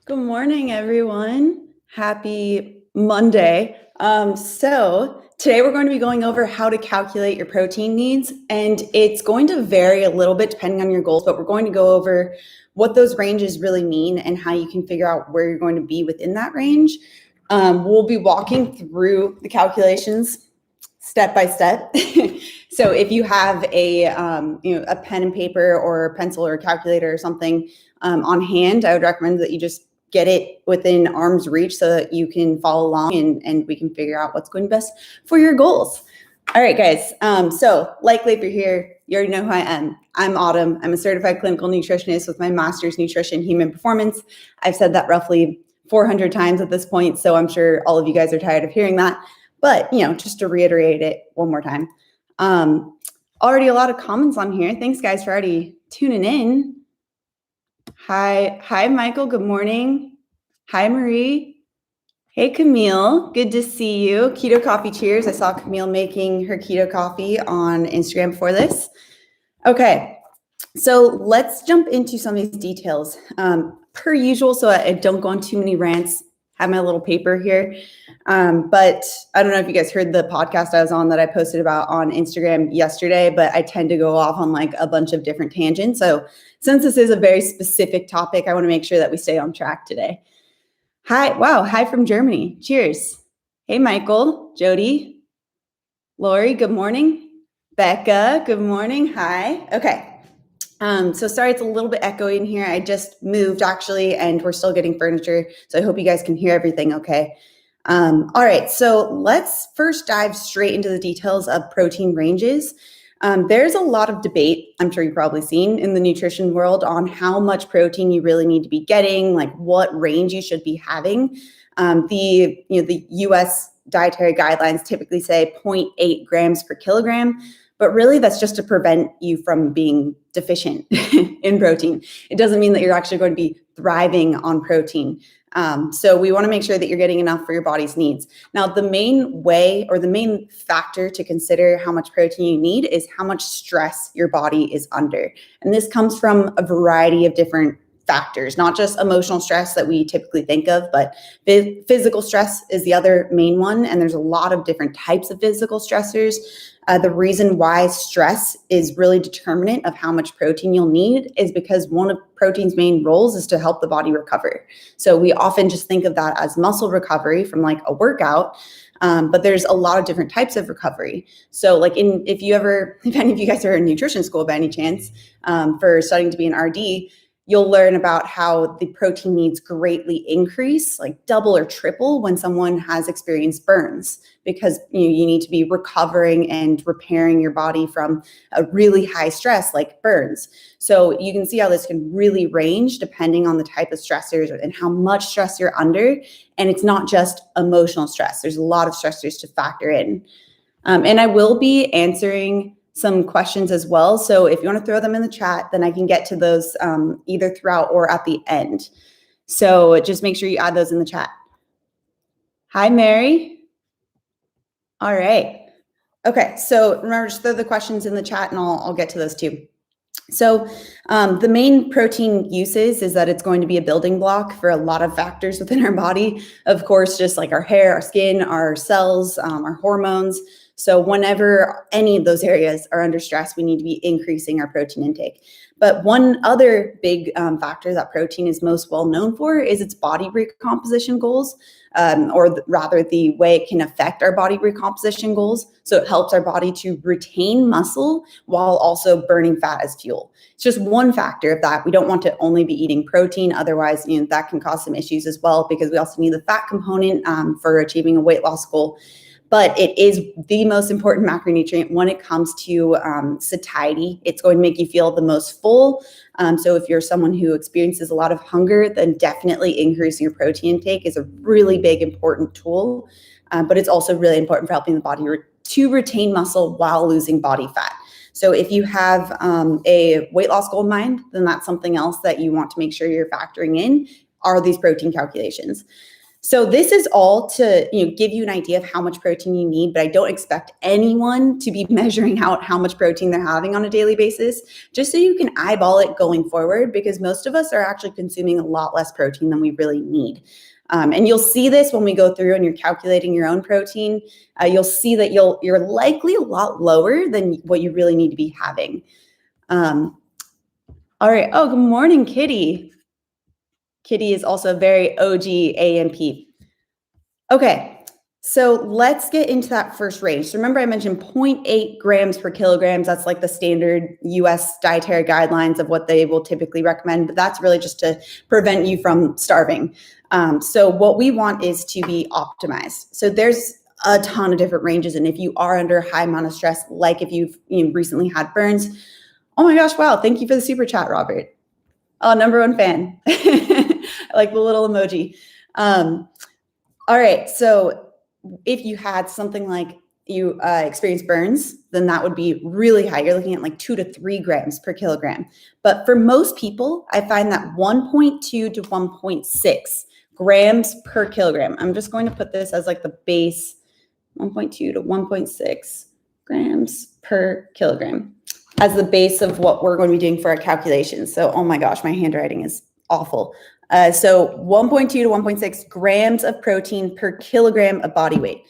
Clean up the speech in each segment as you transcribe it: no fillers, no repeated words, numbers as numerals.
Good morning, everyone. Happy Monday. So today we're going to be going over how to calculate your protein needs, and it's going to vary a little bit depending on your goals, but we're going to go over what those ranges really mean and how you can figure out where you're going to be within that range. We'll be walking through the calculations step by step. So if you have a pen and paper or a pencil or a calculator or something on hand, I would recommend that you just get it within arm's reach so that you can follow along and we can figure out what's going best for your goals. All right, guys. So likely if you're here, you already know who I am. I'm Autumn. I'm a certified clinical nutritionist with my master's nutrition human performance. I've said that roughly 400 times at this point, so I'm sure all of you guys are tired of hearing that. But, just to reiterate it one more time. Already a lot of comments on here. Thanks, guys, for already tuning in. Hi, Michael. Good morning. Hi, Marie. Hey, Camille. Good to see you. Keto coffee cheers. I saw Camille making her keto coffee on Instagram before this. Okay, so let's jump into some of these details. Per usual, so I don't go on too many rants, have my little paper here. But I don't know if you guys heard the podcast I was on that I posted about on Instagram yesterday, but I tend to go off on like a bunch of different tangents. So since this is a very specific topic, I want to make sure that we stay on track today. Hi from Germany. Cheers. Hey, Michael, Jody, Lori, good morning. Becca, good morning. Hi. Okay. So sorry, it's a little bit echoey in here. I just moved actually, and we're still getting furniture. So I hope you guys can hear everything okay. All right, so let's first dive straight into the details of protein ranges. There's a lot of debate, I'm sure you've probably seen in the nutrition world, on how much protein you really need to be getting, like what range you should be having. The US dietary guidelines typically say 0.8 grams per kilogram, but really that's just to prevent you from being deficient in protein. It doesn't mean that you're actually going to be thriving on protein. So we want to make sure that you're getting enough for your body's needs. Now, the main way or the main factor to consider how much protein you need is how much stress your body is under. And this comes from a variety of different factors, not just emotional stress that we typically think of, but physical stress is the other main one. And there's a lot of different types of physical stressors. The reason why stress is really determinant of how much protein you'll need is because one of protein's main roles is to help the body recover. So we often just think of that as muscle recovery from like a workout, but there's a lot of different types of recovery. So like if any of you guys are in nutrition school by any chance, for studying to be an RD, you'll learn about how the protein needs greatly increase, like double or triple when someone has experienced burns, because you need to be recovering and repairing your body from a really high stress like burns. So you can see how this can really range depending on the type of stressors and how much stress you're under. And it's not just emotional stress. There's a lot of stressors to factor in. And I will be answering some questions as well. So if you want to throw them in the chat, then I can get to those either throughout or at the end. So just make sure you add those in the chat. Hi, Mary. All right. Okay, so remember, just throw the questions in the chat and I'll get to those too. So the main protein uses is that it's going to be a building block for a lot of factors within our body. Of course, just like our hair, our skin, our cells, our hormones. So whenever any of those areas are under stress, we need to be increasing our protein intake. But one other big factor that protein is most well known for is its body recomposition goals, rather the way it can affect our body recomposition goals. So it helps our body to retain muscle while also burning fat as fuel. It's just one factor of that. We don't want to only be eating protein. Otherwise, that can cause some issues as well, because we also need the fat component for achieving a weight loss goal. But it is the most important macronutrient when it comes to satiety. It's going to make you feel the most full. So if you're someone who experiences a lot of hunger, then definitely increasing your protein intake is a really big, important tool. But it's also really important for helping the body to retain muscle while losing body fat. So if you have a weight loss goal in mind, then that's something else that you want to make sure you're factoring in are these protein calculations. So this is all to give you an idea of how much protein you need, but I don't expect anyone to be measuring out how much protein they're having on a daily basis, just so you can eyeball it going forward, because most of us are actually consuming a lot less protein than we really need. And you'll see this when we go through and you're calculating your own protein. You'll see that you're likely a lot lower than what you really need to be having. All right. Oh, good morning, Kitty. Kitty is also very OG AMP. Okay, so let's get into that first range. So remember I mentioned 0.8 grams per kilograms. That's like the standard US dietary guidelines of what they will typically recommend, but that's really just to prevent you from starving. So what we want is to be optimized. So there's a ton of different ranges. And if you are under a high amount of stress, like if you've recently had burns, oh my gosh, wow, thank you for the super chat, Robert. Oh, #1 fan. I like the little emoji. All right, so if you had something like you experience burns, then that would be really high. You're looking at like 2 to 3 grams per kilogram. But for most people, I find that 1.2 to 1.6 grams per kilogram. I'm just going to put this as like the base, 1.2 to 1.6 grams per kilogram as the base of what we're going to be doing for our calculations. So, oh my gosh, my handwriting is awful. So 1.2 to 1.6 grams of protein per kilogram of body weight.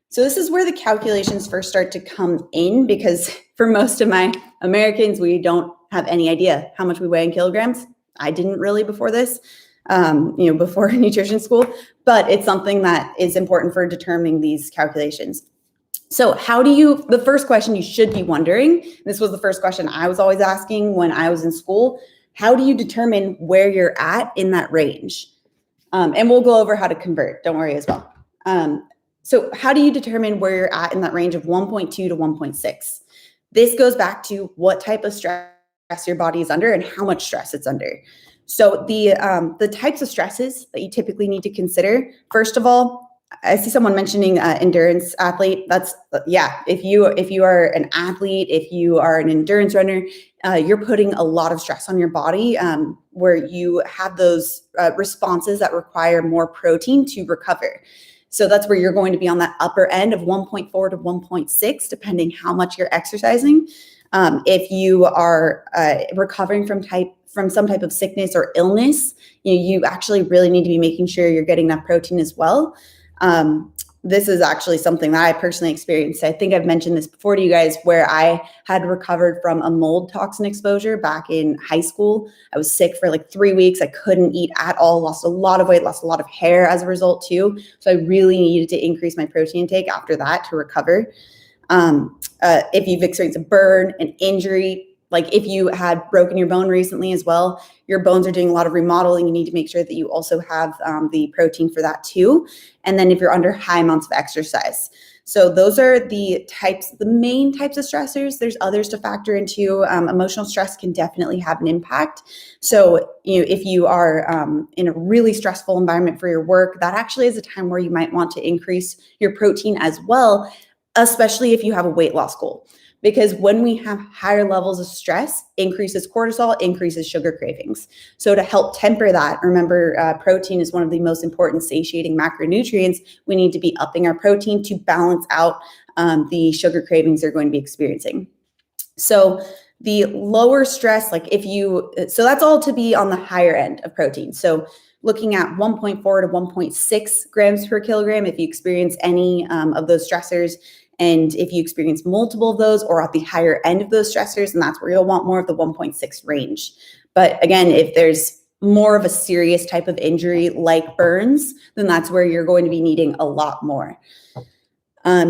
So this is where the calculations first start to come in, because for most of my Americans, we don't have any idea how much we weigh in kilograms. I didn't really before this, before nutrition school, but it's something that is important for determining these calculations. So the first question you should be wondering, this was the first question I was always asking when I was in school, how do you determine where you're at in that range? And we'll go over how to convert, don't worry as well. So how do you determine where you're at in that range of 1.2 to 1.6? This goes back to what type of stress your body is under and how much stress it's under. So the types of stresses that you typically need to consider, first of all, I see someone mentioning endurance athlete. That's if you are an athlete, if you are an endurance runner, you're putting a lot of stress on your body where you have those responses that require more protein to recover. So that's where you're going to be on that upper end of 1.4 to 1.6, depending how much you're exercising. If you are recovering from some type of sickness or illness, you actually really need to be making sure you're getting enough protein as well. This is actually something that I personally experienced. I think I've mentioned this before to you guys, where I had recovered from a mold toxin exposure back in high school. I was sick for like 3 weeks. I couldn't eat at all, lost a lot of weight, lost a lot of hair as a result too. So I really needed to increase my protein intake after that to recover. If you've experienced a burn, an injury, like if you had broken your bone recently as well, your bones are doing a lot of remodeling. You need to make sure that you also have the protein for that too. And then if you're under high amounts of exercise. So those are the main types of stressors. There's others to factor into. Emotional stress can definitely have an impact. So if you are in a really stressful environment for your work, that actually is a time where you might want to increase your protein as well, especially if you have a weight loss goal. Because when we have higher levels of stress, increases cortisol, increases sugar cravings. So to help temper that, remember protein is one of the most important satiating macronutrients. We need to be upping our protein to balance out the sugar cravings they're going to be experiencing. So the lower stress, so that's all to be on the higher end of protein. So looking at 1.4 to 1.6 grams per kilogram, if you experience any of those stressors, and if you experience multiple of those or at the higher end of those stressors, then that's where you'll want more of the 1.6 range. But again, if there's more of a serious type of injury like burns, then that's where you're going to be needing a lot more.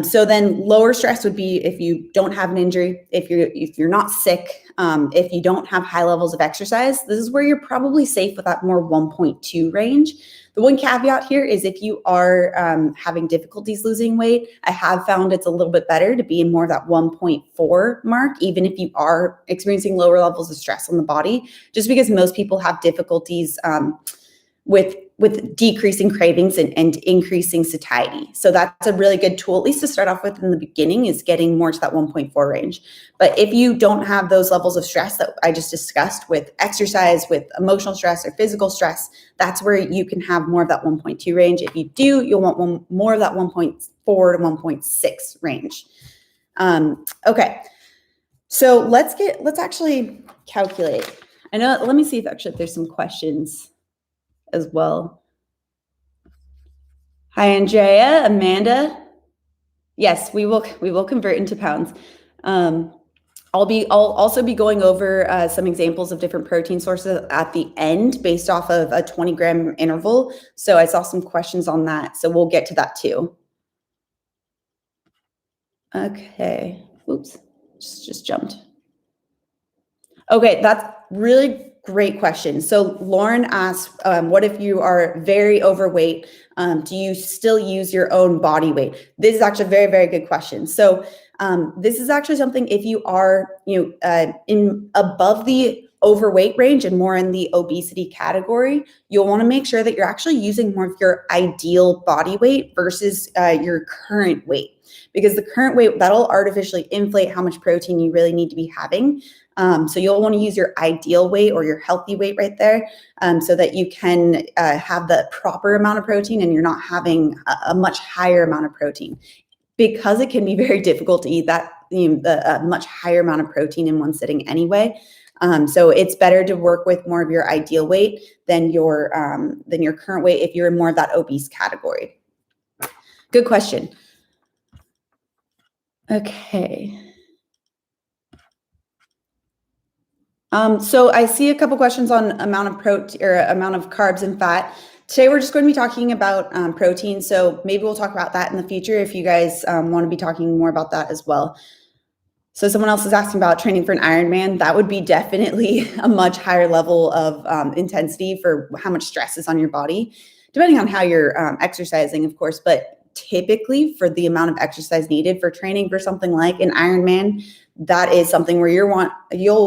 So then lower stress would be if you don't have an injury, if you're not sick, if you don't have high levels of exercise. This is where you're probably safe with that more 1.2 range. The one caveat here is if you are having difficulties losing weight, I have found it's a little bit better to be in more of that 1.4 mark, even if you are experiencing lower levels of stress on the body, just because most people have difficulties with decreasing cravings and increasing satiety. So that's a really good tool, at least to start off with in the beginning, is getting more to that 1.4 range. But if you don't have those levels of stress that I just discussed with exercise, with emotional stress or physical stress, that's where you can have more of that 1.2 range. If you do, you'll want more of that 1.4 to 1.6 range. Okay, so let's actually calculate. I know, let me see if actually there's some questions as well. Hi, Andrea, Amanda. Yes, we will convert into pounds. I'll also be going over some examples of different protein sources at the end based off of a 20-gram interval. So I saw some questions on that. So we'll get to that too. Okay. Oops. Just jumped. Okay, that's really great question. So Lauren asked, what if you are very overweight? Do you still use your own body weight? This is actually a very, very good question. So this is actually something, if you are in above the overweight range and more in the obesity category, you'll want to make sure that you're actually using more of your ideal body weight versus your current weight. Because the current weight, that'll artificially inflate how much protein you really need to be having. So you'll want to use your ideal weight or your healthy weight right there, so that you can have the proper amount of protein and you're not having a much higher amount of protein, because it can be very difficult to eat that a much higher amount of protein in one sitting anyway. So it's better to work with more of your ideal weight than your current weight if you're in more of that obese category. Good question. Okay. So I see a couple questions on amount of protein or amount of carbs and fat. Today we're just going to be talking about protein. So maybe we'll talk about that in the future if you guys want to be talking more about that as well. So someone else is asking about training for an Ironman. That would be definitely a much higher level of intensity for how much stress is on your body, depending on how you're exercising, of course. But typically for the amount of exercise needed for training for something like an Ironman, that is something where you'll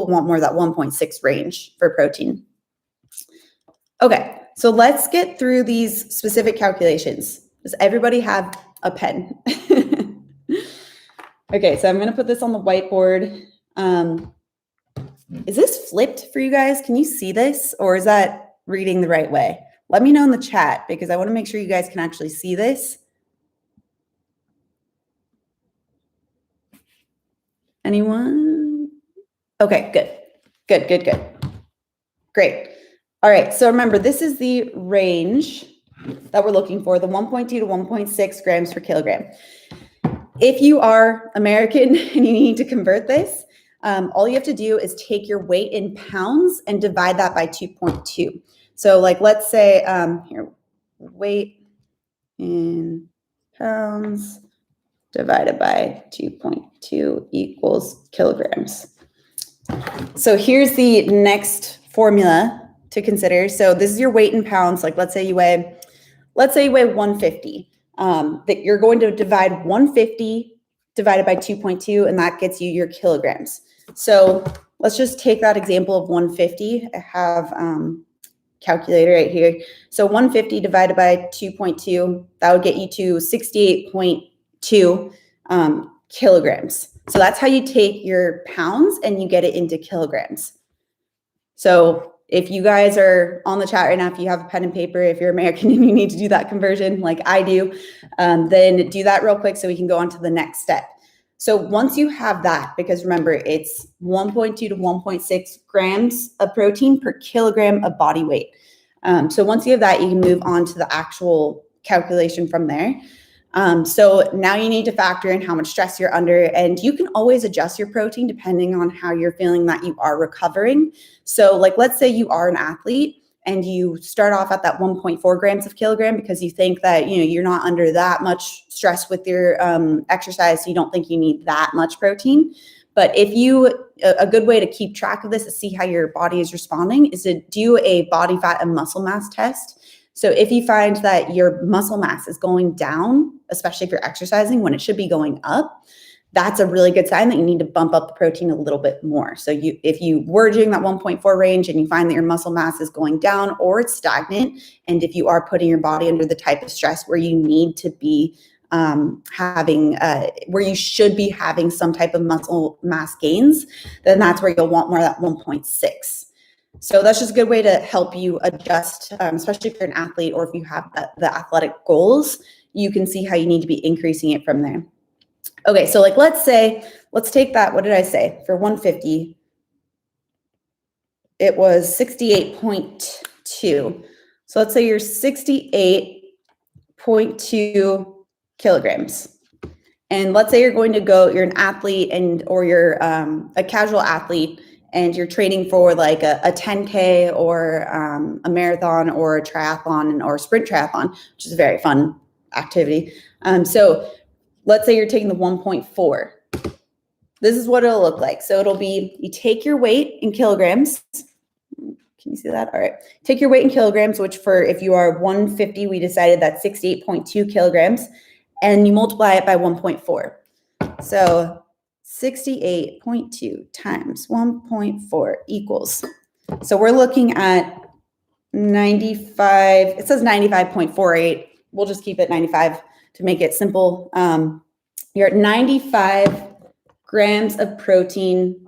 want more of that 1.6 range for protein. Okay, so let's get through these specific calculations. Does everybody have a pen? Okay, so I'm going to put this on the whiteboard. Is this flipped for you guys? Can you see this, or is that reading the right way? Let me know in the chat, because I want to make sure you guys can actually see this. Anyone? Okay, good. Great. All right, so remember, this is the range that we're looking for, the 1.2 to 1.6 grams per kilogram. If you are American and you need to convert this, all you have to do is take your weight in pounds and divide that by 2.2. So like, let's say here, weight in pounds divided by 2.2 equals kilograms. So here's the next formula to consider. So this is your weight in pounds. Like, let's say you weigh 150. That you're going to divide 150 divided by 2.2, and that gets you your kilograms. So let's just take that example of 150. I have calculator right here. So 150 divided by 2.2, that would get you to 68.2 kilograms. So that's how you take your pounds and you get it into kilograms. So if you guys are on the chat right now, if you have a pen and paper, if you're American and you need to do that conversion like I do, then do that real quick so we can go on to the next step. So once you have that, because remember, it's 1.2 to 1.6 grams of protein per kilogram of body weight. So once you have that, you can move on to the actual calculation from there. So now you need to factor in how much stress you're under, and you can always adjust your protein depending on how you're feeling that you are recovering. So like, let's say you are an athlete and you start off at that 1.4 grams of kilogram because you think that, you're not under that much stress with your exercise. So you don't think you need that much protein. But a good way to keep track of this to see how your body is responding is to do a body fat and muscle mass test. So if you find that your muscle mass is going down, especially if you're exercising when it should be going up, that's a really good sign that you need to bump up the protein a little bit more. So if you were doing that 1.4 range and you find that your muscle mass is going down or it's stagnant, and if you are putting your body under the type of stress where you need to be where you should be having some type of muscle mass gains, then that's where you'll want more of that 1.6. So that's just a good way to help you adjust, especially if you're an athlete or if you have the athletic goals, you can see how you need to be increasing it from there. Okay, so like let's take that, what did I say? For 150, it was 68.2. So let's say you're 68.2 kilograms. And let's say you're an athlete or you're a casual athlete and you're training for like a 10K or a marathon or a triathlon or a sprint triathlon, which is a very fun activity. So let's say you're taking the 1.4. This is what it'll look like. So it'll be, you take your weight in kilograms. Can you see that? All right. Take your weight in kilograms, which if you are 150, we decided that's 68.2 kilograms, and you multiply it by 1.4. So 68.2 times 1.4 equals, so we're looking at 95, it says 95.48. We'll just keep it 95 to make it simple. You're at 95 grams of protein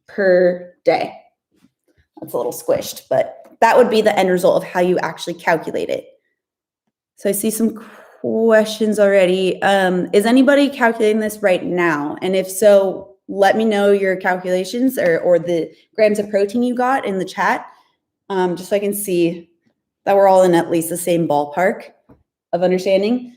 per day. That's a little squished, but that would be the end result of how you actually calculate it. So I see some questions already. Is anybody calculating this right now? And if so, let me know your calculations or the grams of protein you got in the chat, just so I can see that we're all in at least the same ballpark of understanding.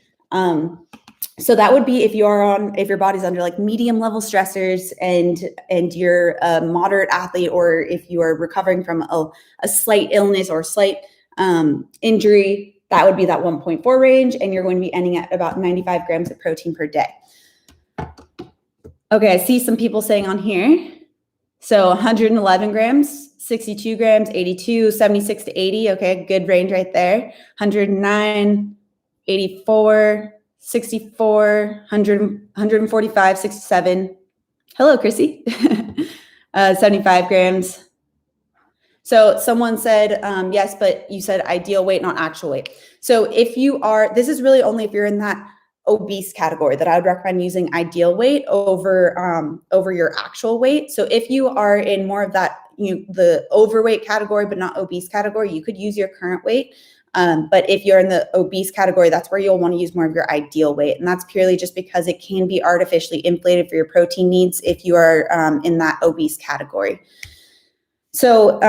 So that would be if your body's under like medium level stressors and you're a moderate athlete, or if you are recovering from a slight illness or slight injury, that would be that 1.4 range, and you're going to be ending at about 95 grams of protein per day. Okay, I see some people saying on here. So 111 grams, 62 grams, 82, 76 to 80. Okay, good range right there. 109, 84, 64, 100, 145, 67. Hello, Chrissy. 75 grams. So someone said, yes, but you said ideal weight, not actual weight. So if you are, this is really only if you're in that obese category that I would recommend using ideal weight over your actual weight. So if you are in more of that, the overweight category, but not obese category, you could use your current weight. But if you're in the obese category, that's where you'll want to use more of your ideal weight. And that's purely just because it can be artificially inflated for your protein needs if you are in that obese category. So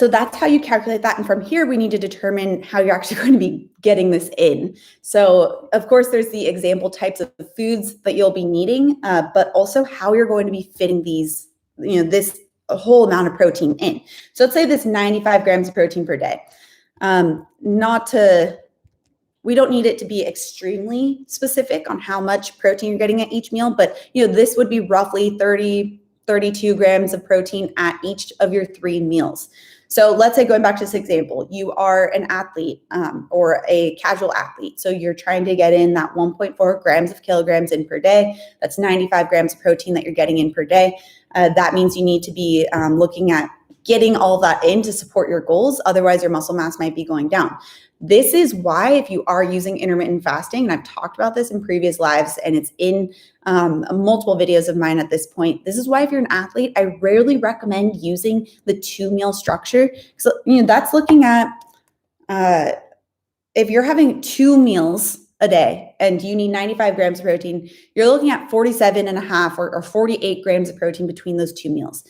that's how you calculate that. And from here, we need to determine how you're actually going to be getting this in. So of course, there's the example types of foods that you'll be needing, but also how you're going to be fitting these, this whole amount of protein in. So let's say this 95 grams of protein per day. We don't need it to be extremely specific on how much protein you're getting at each meal, but this would be roughly 32 grams of protein at each of your 3 meals. So let's say, going back to this example, you are an athlete or a casual athlete. So you're trying to get in that 1.4 grams of kilograms in per day. That's 95 grams of protein that you're getting in per day. That means you need to be looking at getting all that in to support your goals. Otherwise, your muscle mass might be going down. This is why, if you are using intermittent fasting, and I've talked about this in previous lives, and it's in multiple videos of mine at this point, this is why if you're an athlete, I rarely recommend using the 2-meal structure. So, that's looking at, if you're having 2 meals a day and you need 95 grams of protein, you're looking at 47 and a half or 48 grams of protein between those 2 meals.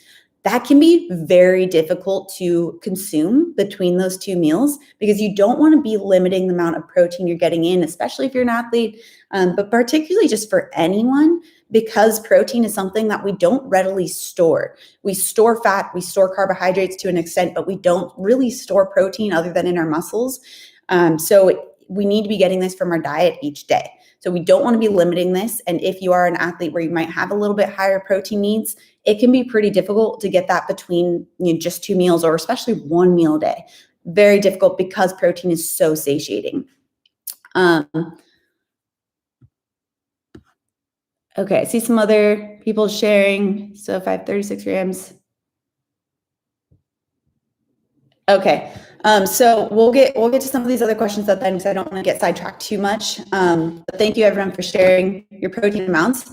That can be very difficult to consume between those 2 meals because you don't want to be limiting the amount of protein you're getting in, especially if you're an athlete, but particularly just for anyone, because protein is something that we don't readily store. We store fat, we store carbohydrates to an extent, but we don't really store protein other than in our muscles. So we need to be getting this from our diet each day. So we don't want to be limiting this. And if you are an athlete where you might have a little bit higher protein needs, it can be pretty difficult to get that between just 2 meals or especially 1 meal a day. Very difficult because protein is so satiating. Okay, I see some other people sharing. So if I have 36 grams. Okay, so we'll get to some of these other questions at the end because I don't want to get sidetracked too much. But thank you everyone for sharing your protein amounts.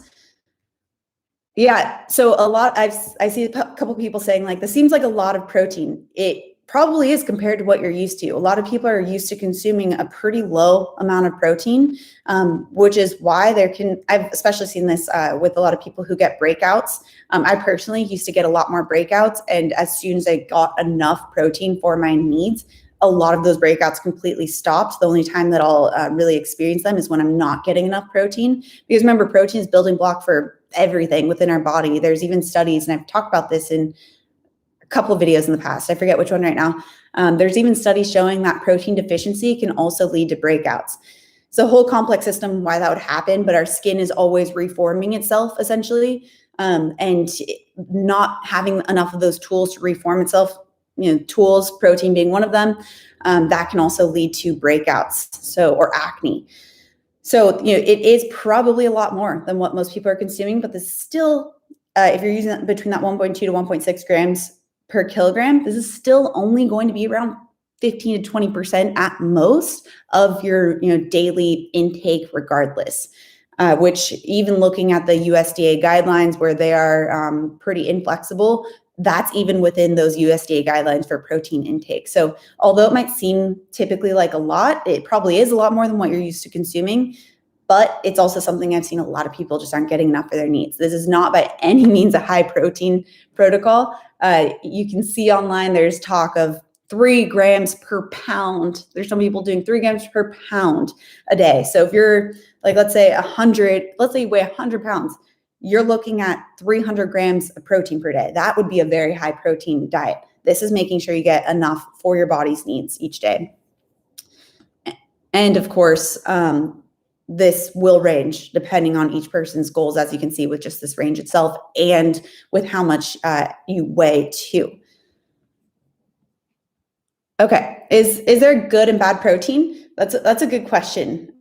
Yeah, so I see a couple people saying like, this seems like a lot of protein. It probably is compared to what you're used to. A lot of people are used to consuming a pretty low amount of protein, which is why I've especially seen this with a lot of people who get breakouts. I personally used to get a lot more breakouts, and as soon as I got enough protein for my needs, a lot of those breakouts completely stopped. The only time that I'll really experience them is when I'm not getting enough protein. Because remember, protein is building block for everything within our body. There's even studies, and I've talked about this in a couple of videos in the past. I forget which one right now. There's even studies showing that protein deficiency can also lead to breakouts. It's a whole complex system why that would happen, but our skin is always reforming itself essentially. And not having enough of those tools to reform itself, tools, protein being one of them, that can also lead to breakouts, or acne. So, it is probably a lot more than what most people are consuming, but this is still, if you're using between that 1.2 to 1.6 grams per kilogram, this is still only going to be around 15 to 20% at most of your, daily intake regardless. Which even looking at the USDA guidelines where they are pretty inflexible, that's even within those USDA guidelines for protein intake. So although it might seem typically like a lot, it probably is a lot more than what you're used to consuming, but it's also something I've seen a lot of people just aren't getting enough for their needs. This is not by any means a high protein protocol. You can see online there's talk of 3 grams per pound. There's some people doing 3 grams per pound a day. So if you're like, let's say you weigh 100 pounds, you're looking at 300 grams of protein per day. That would be a very high protein diet. This is making sure you get enough for your body's needs each day. And of course, this will range depending on each person's goals, as you can see with just this range itself and with how much you weigh too. Okay, is there good and bad protein? That's a good question.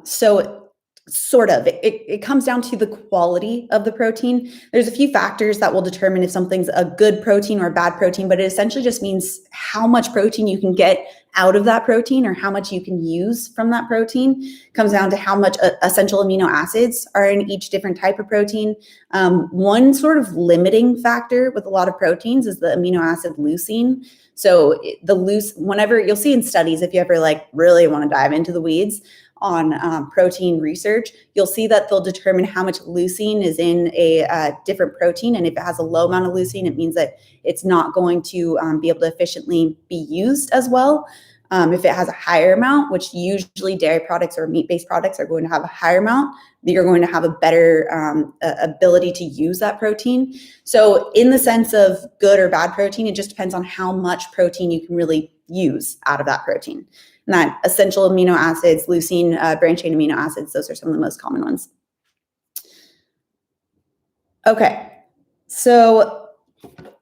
So sort of, it comes down to the quality of the protein. There's a few factors that will determine if something's a good protein or a bad protein, but it essentially just means how much protein you can get out of that protein or how much you can use from that protein. It comes down to how much essential amino acids are in each different type of protein. One sort of limiting factor with a lot of proteins is the amino acid leucine. So whenever you'll see in studies, if you ever really want to dive into the weeds on protein research, you'll see that they'll determine how much leucine is in a different protein. And if it has a low amount of leucine, it means that it's not going to be able to efficiently be used as well. If it has a higher amount, which usually dairy products or meat-based products are going to have a higher amount, you're going to have a better ability to use that protein. So in the sense of good or bad protein, it just depends on how much protein you can really use out of that protein. And that essential amino acids, leucine, branched chain amino acids, those are some of the most common ones. Okay, so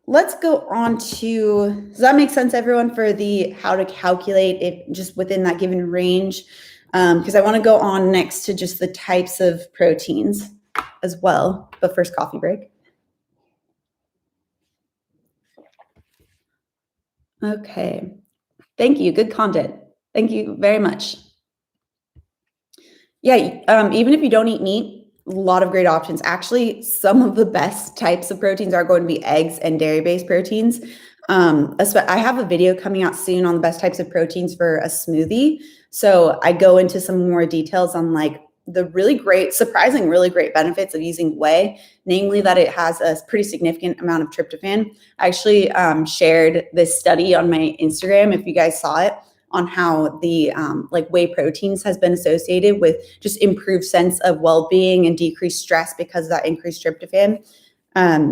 let's go on to, does that make sense, everyone, for the how to calculate it just within that given range? Because I want to go on next to just the types of proteins as well, but first coffee break. Okay, thank you, good content. Thank you very much. Yeah, even if you don't eat meat, a lot of great options. Actually, some of the best types of proteins are going to be eggs and dairy-based proteins. I have a video coming out soon on the best types of proteins for a smoothie. So I go into some more details on the really great benefits of using whey, namely that it has a pretty significant amount of tryptophan. I actually shared this study on my Instagram, if you guys saw it, on how the whey proteins has been associated with just improved sense of well-being and decreased stress because of that increased tryptophan.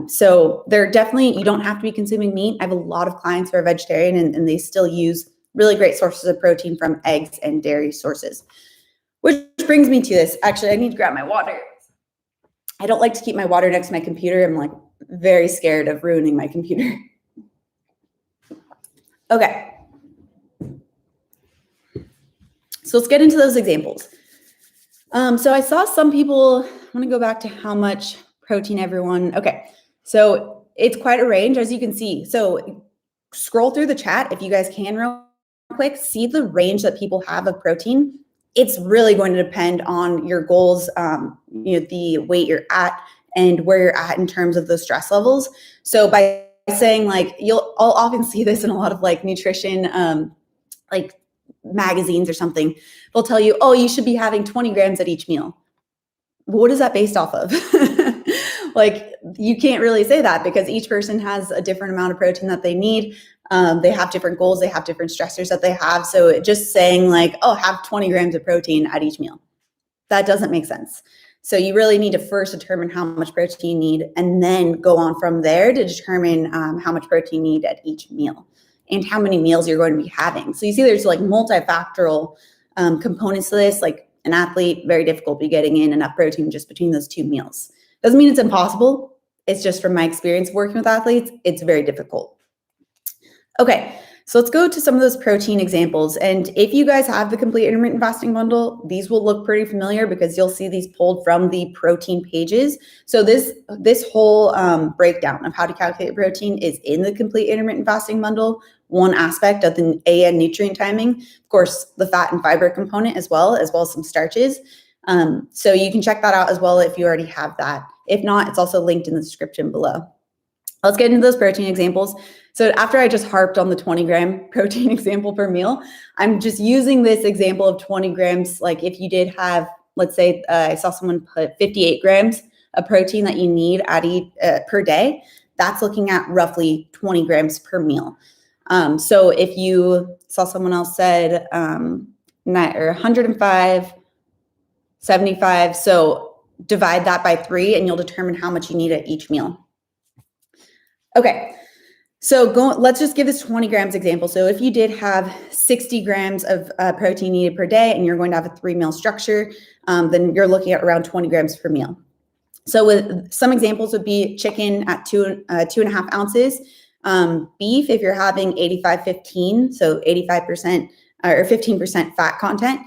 So they're definitely, you don't have to be consuming meat. I have a lot of clients who are vegetarian and they still use really great sources of protein from eggs and dairy sources. Which brings me to this. Actually, I need to grab my water. I don't like to keep my water next to my computer. I'm very scared of ruining my computer. Okay. So let's get into those examples. So I saw some people want to go back to how much protein everyone. Okay, so it's quite a range, as you can see. So scroll through the chat if you guys can real quick, see the range that people have of protein. It's really going to depend on your goals, the weight you're at and where you're at in terms of those stress levels. So by saying like, I'll often see this in a lot of like nutrition, like magazines or something. They'll tell you, oh, you should be having 20 grams at each meal. What is that based off of? Like, you can't really say that because each person has a different amount of protein that they need. They have different goals. They have different stressors that they have. So just saying like, oh, have 20 grams of protein at each meal, that doesn't make sense. So you really need to first determine how much protein you need and then go on from there to determine how much protein you need at each meal and how many meals you're going to be having. So you see there's like multifactorial components to this. Like an athlete, very difficult to be getting in enough protein just between those 2 meals. Doesn't mean it's impossible. It's just from my experience working with athletes, it's very difficult. Okay, so let's go to some of those protein examples. And if you guys have the complete intermittent fasting bundle, these will look pretty familiar because you'll see these pulled from the protein pages. So this whole breakdown of how to calculate protein is in the complete intermittent fasting bundle, one aspect of the AN nutrient timing, of course, the fat and fiber component as well as some starches. So you can check that out as well if you already have that. If not, it's also linked in the description below. Let's get into those protein examples. So after I just harped on the 20 gram protein example per meal, I'm just using this example of 20 grams. Like if you did have, let's say I saw someone put 58 grams of protein that you need per day, that's looking at roughly 20 grams per meal. So if you saw someone else said 105, 75, so divide that by 3 and you'll determine how much you need at each meal. Okay, so let's just give this 20 grams example. So if you did have 60 grams of protein needed per day and you're going to have a 3-meal structure, then you're looking at around 20 grams per meal. So with some examples would be chicken at 2.5 ounces, beef if you're having 85-15, so 85% or 15% fat content,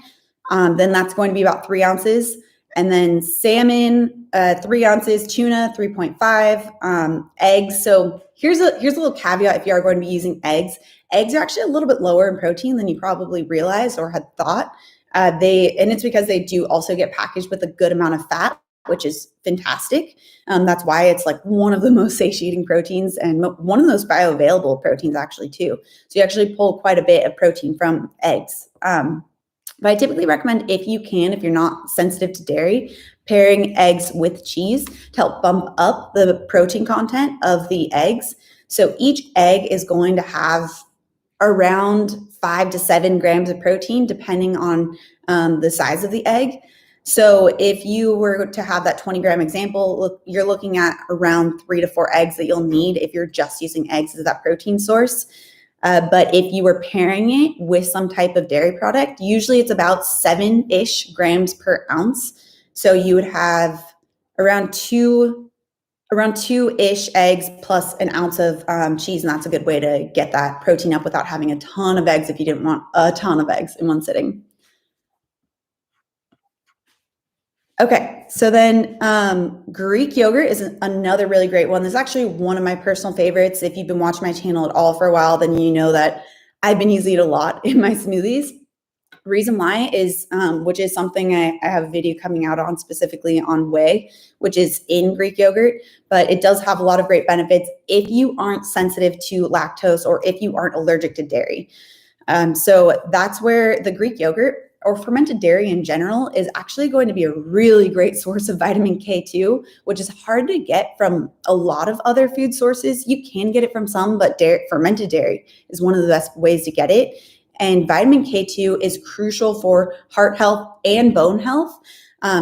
then that's going to be about 3 ounces. And then salmon, 3 ounces, tuna, 3.5, eggs. So here's a little caveat if you are going to be using eggs. Eggs are actually a little bit lower in protein than you probably realized or had thought. And it's because they do also get packaged with a good amount of fat, which is fantastic. That's why it's like one of the most satiating proteins and one of the most bioavailable proteins actually too. So you actually pull quite a bit of protein from eggs. But I typically recommend if you're not sensitive to dairy, pairing eggs with cheese to help bump up the protein content of the eggs. So each egg is going to have around 5 to 7 grams of protein, depending on the size of the egg. So if you were to have that 20 gram example, you're looking at around 3 to 4 eggs that you'll need if you're just using eggs as that protein source. But if you were pairing it with some type of dairy product, usually it's about 7-ish grams per ounce. So you would have around 2-ish eggs plus an ounce of cheese, and that's a good way to get that protein up without having a ton of eggs if you didn't want a ton of eggs in one sitting. Okay, so then Greek yogurt is another really great one. This is actually one of my personal favorites. If you've been watching my channel at all for a while, then you know that I've been using it a lot in my smoothies. Reason why is, which is something I have a video coming out on specifically on whey, which is in Greek yogurt, but it does have a lot of great benefits if you aren't sensitive to lactose or if you aren't allergic to dairy. So that's where the Greek yogurt or fermented dairy in general is actually going to be a really great source of vitamin K2, which is hard to get from a lot of other food sources. You can get it from some, but fermented dairy is one of the best ways to get it. And vitamin K2 is crucial for heart health and bone health.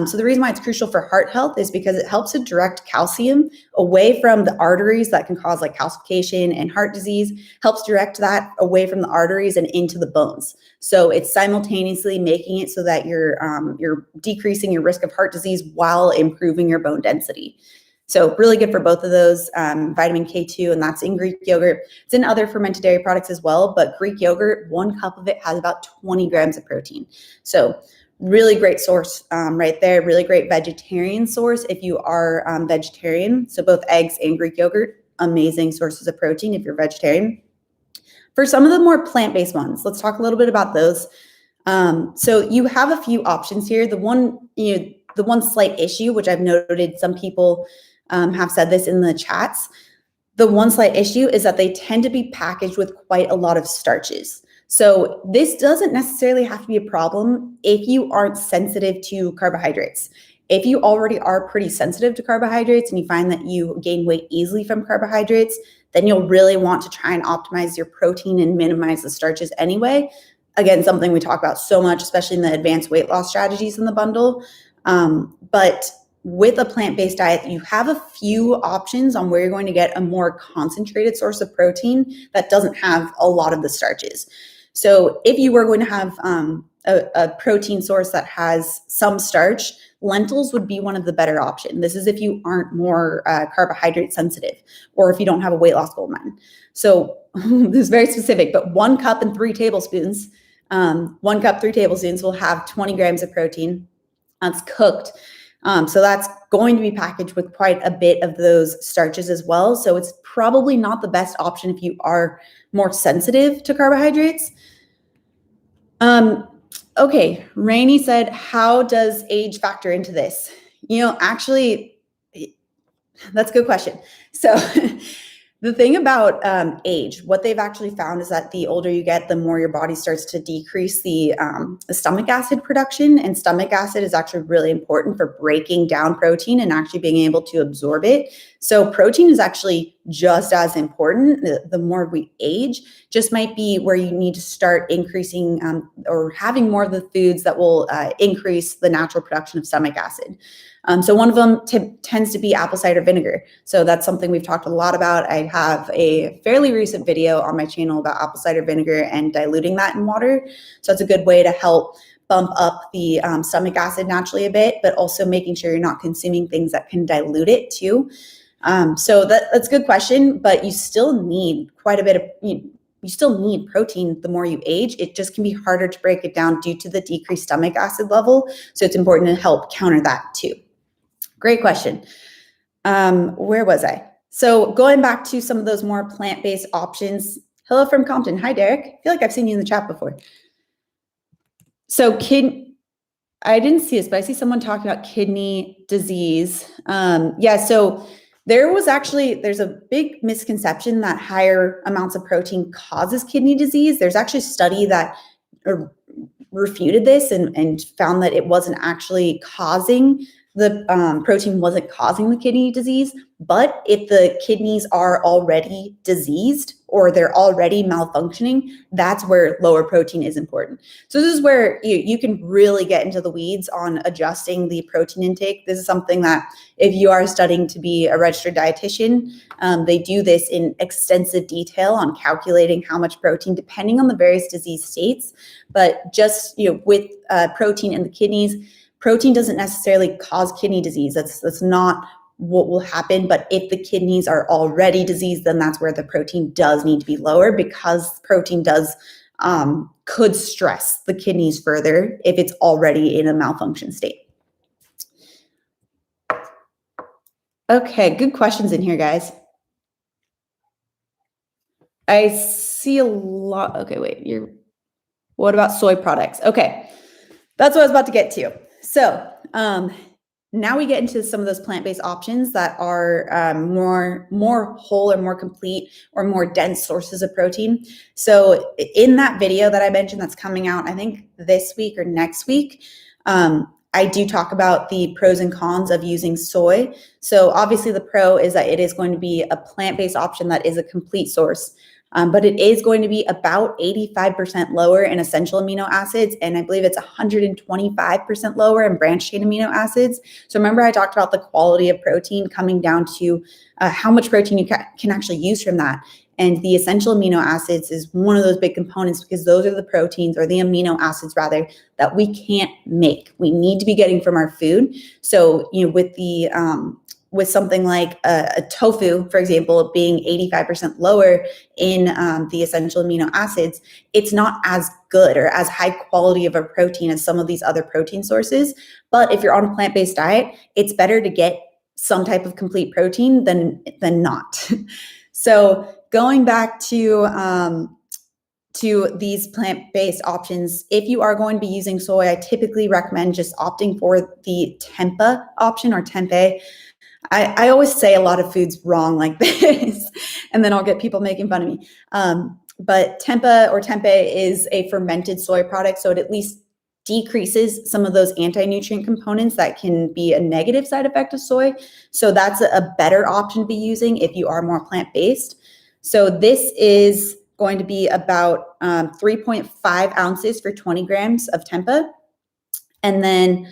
So the reason why it's crucial for heart health is because it helps to direct calcium away from the arteries that can cause like calcification and heart disease, helps direct that away from the arteries and into the bones. So it's simultaneously making it so that you're decreasing your risk of heart disease while improving your bone density. So really good for both of those, vitamin K2, and that's in Greek yogurt. It's in other fermented dairy products as well, but Greek yogurt, 1 cup of it has about 20 grams of protein. So really great source right there. Really great vegetarian source if you are vegetarian. So both eggs and Greek yogurt, amazing sources of protein if you're vegetarian. For some of the more plant-based ones, let's talk a little bit about those. So you have a few options here. The one slight issue, which I've noted some people have said this in the chats, the one slight issue is that they tend to be packaged with quite a lot of starches. So this doesn't necessarily have to be a problem if you aren't sensitive to carbohydrates. If you already are pretty sensitive to carbohydrates and you find that you gain weight easily from carbohydrates, then you'll really want to try and optimize your protein and minimize the starches anyway. Again, something we talk about so much, especially in the advanced weight loss strategies in the bundle. But with a plant-based diet, you have a few options on where you're going to get a more concentrated source of protein that doesn't have a lot of the starches. So if you were going to have a protein source that has some starch, lentils would be one of the better options. This is if you aren't more carbohydrate sensitive or if you don't have a weight loss goal in mind. So this is very specific, but 1 cup and 3 tablespoons, 1 cup, 3 tablespoons will have 20 grams of protein. That's cooked. So that's going to be packaged with quite a bit of those starches as well. So it's probably not the best option if you are more sensitive to carbohydrates. Okay, Rainey said, how does age factor into this? Actually, that's a good question. So the thing about age, what they've actually found is that the older you get, the more your body starts to decrease the stomach acid production. And stomach acid is actually really important for breaking down protein and actually being able to absorb it. So protein is actually just as important the more we age, just might be where you need to start increasing or having more of the foods that will increase the natural production of stomach acid. So one of them tends to be apple cider vinegar. So that's something we've talked a lot about. I have a fairly recent video on my channel about apple cider vinegar and diluting that in water. So it's a good way to help bump up the stomach acid naturally a bit, but also making sure you're not consuming things that can dilute it too. So that's a good question, but you still need quite a bit of, you still need protein the more you age. It just can be harder to break it down due to the decreased stomach acid level. So it's important to help counter that too. Great question. Where was I? So going back to some of those more plant-based options. Hello from Compton. Hi, Derek. I feel like I've seen you in the chat before. So I didn't see this, but I see someone talking about kidney disease. Yeah, so there's a big misconception that higher amounts of protein causes kidney disease. There's actually a study that refuted this and found that it wasn't actually causing protein wasn't causing the kidney disease. But if the kidneys are already diseased or they're already malfunctioning, that's where lower protein is important. So this is where you can really get into the weeds on adjusting the protein intake. This is something that if you are studying to be a registered dietitian, they do this in extensive detail on calculating how much protein depending on the various disease states. But just with protein in the kidneys, protein doesn't necessarily cause kidney disease. That's not what will happen. But if the kidneys are already diseased, then that's where the protein does need to be lower, because protein could stress the kidneys further if it's already in a malfunction state. Okay, good questions in here, guys. I see a lot. Okay, wait, what about soy products? Okay, that's what I was about to get to. So now we get into some of those plant-based options that are more whole or more complete or more dense sources of protein. So in that video that I mentioned that's coming out, I think this week or next week, I do talk about the pros and cons of using soy. So obviously the pro is that it is going to be a plant-based option that is a complete source. But it is going to be about 85% lower in essential amino acids, and I believe it's 125% lower in branched chain amino acids. So remember I talked about the quality of protein coming down to how much protein you can actually use from that. And the essential amino acids is one of those big components, because those are the proteins, or the amino acids rather, that we can't make. We need to be getting from our food. So with the with something like a tofu, for example, being 85% lower in the essential amino acids, it's not as good or as high quality of a protein as some of these other protein sources. But if you're on a plant-based diet, it's better to get some type of complete protein than not. So going back to these plant-based options, if you are going to be using soy, I typically recommend just opting for the tempeh option or tempeh. I always say a lot of foods wrong like this, and then I'll get people making fun of me. But tempeh or tempeh is a fermented soy product, so it at least decreases some of those anti-nutrient components that can be a negative side effect of soy. So that's a better option to be using if you are more plant-based. So this is going to be about 3.5 ounces for 20 grams of tempeh. And then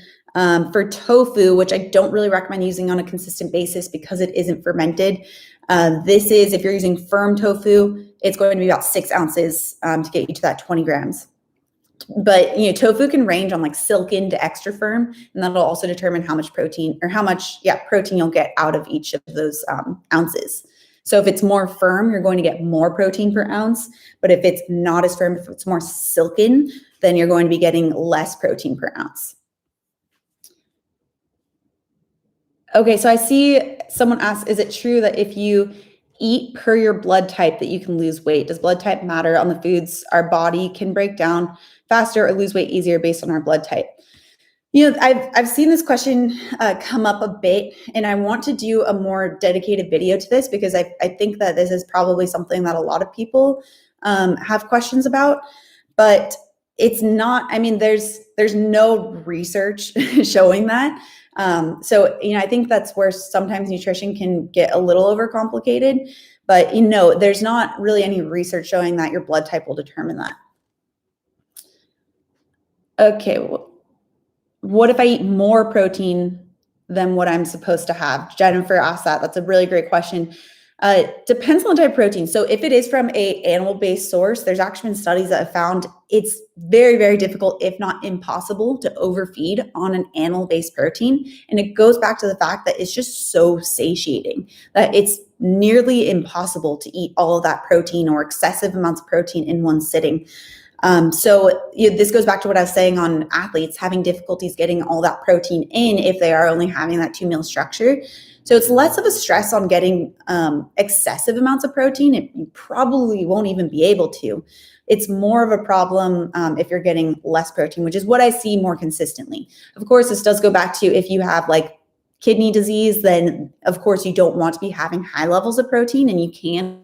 for tofu, which I don't really recommend using on a consistent basis because it isn't fermented, this is, if you're using firm tofu, it's going to be about 6 ounces to get you to that 20 grams. But tofu can range on like silken to extra firm, and that'll also determine how much protein or how much protein you'll get out of each of those ounces. So if it's more firm, you're going to get more protein per ounce. But if it's not as firm, if it's more silken, then you're going to be getting less protein per ounce. Okay, so I see someone asked, is it true that if you eat per your blood type that you can lose weight? Does blood type matter on the foods our body can break down faster or lose weight easier based on our blood type? I've seen this question come up a bit, and I want to do a more dedicated video to this because I think that this is probably something that a lot of people have questions about, but it's not, there's no research showing that. So I think that's where sometimes nutrition can get a little overcomplicated, but there's not really any research showing that your blood type will determine that. Okay, well, what if I eat more protein than what I'm supposed to have? Jennifer asked that. That's a really great question. Depends on the type of protein. So if it is from a animal-based source, there's actually been studies that have found it's very, very difficult, if not impossible, to overfeed on an animal-based protein. And it goes back to the fact that it's just so satiating that it's nearly impossible to eat all of that protein or excessive amounts of protein in one sitting. So this goes back to what I was saying on athletes having difficulties getting all that protein in if they are only having that 2-meal structure. So it's less of a stress on getting excessive amounts of protein. You probably won't even be able to. It's more of a problem if you're getting less protein, which is what I see more consistently. Of course, this does go back to if you have like kidney disease, then of course you don't want to be having high levels of protein, and you can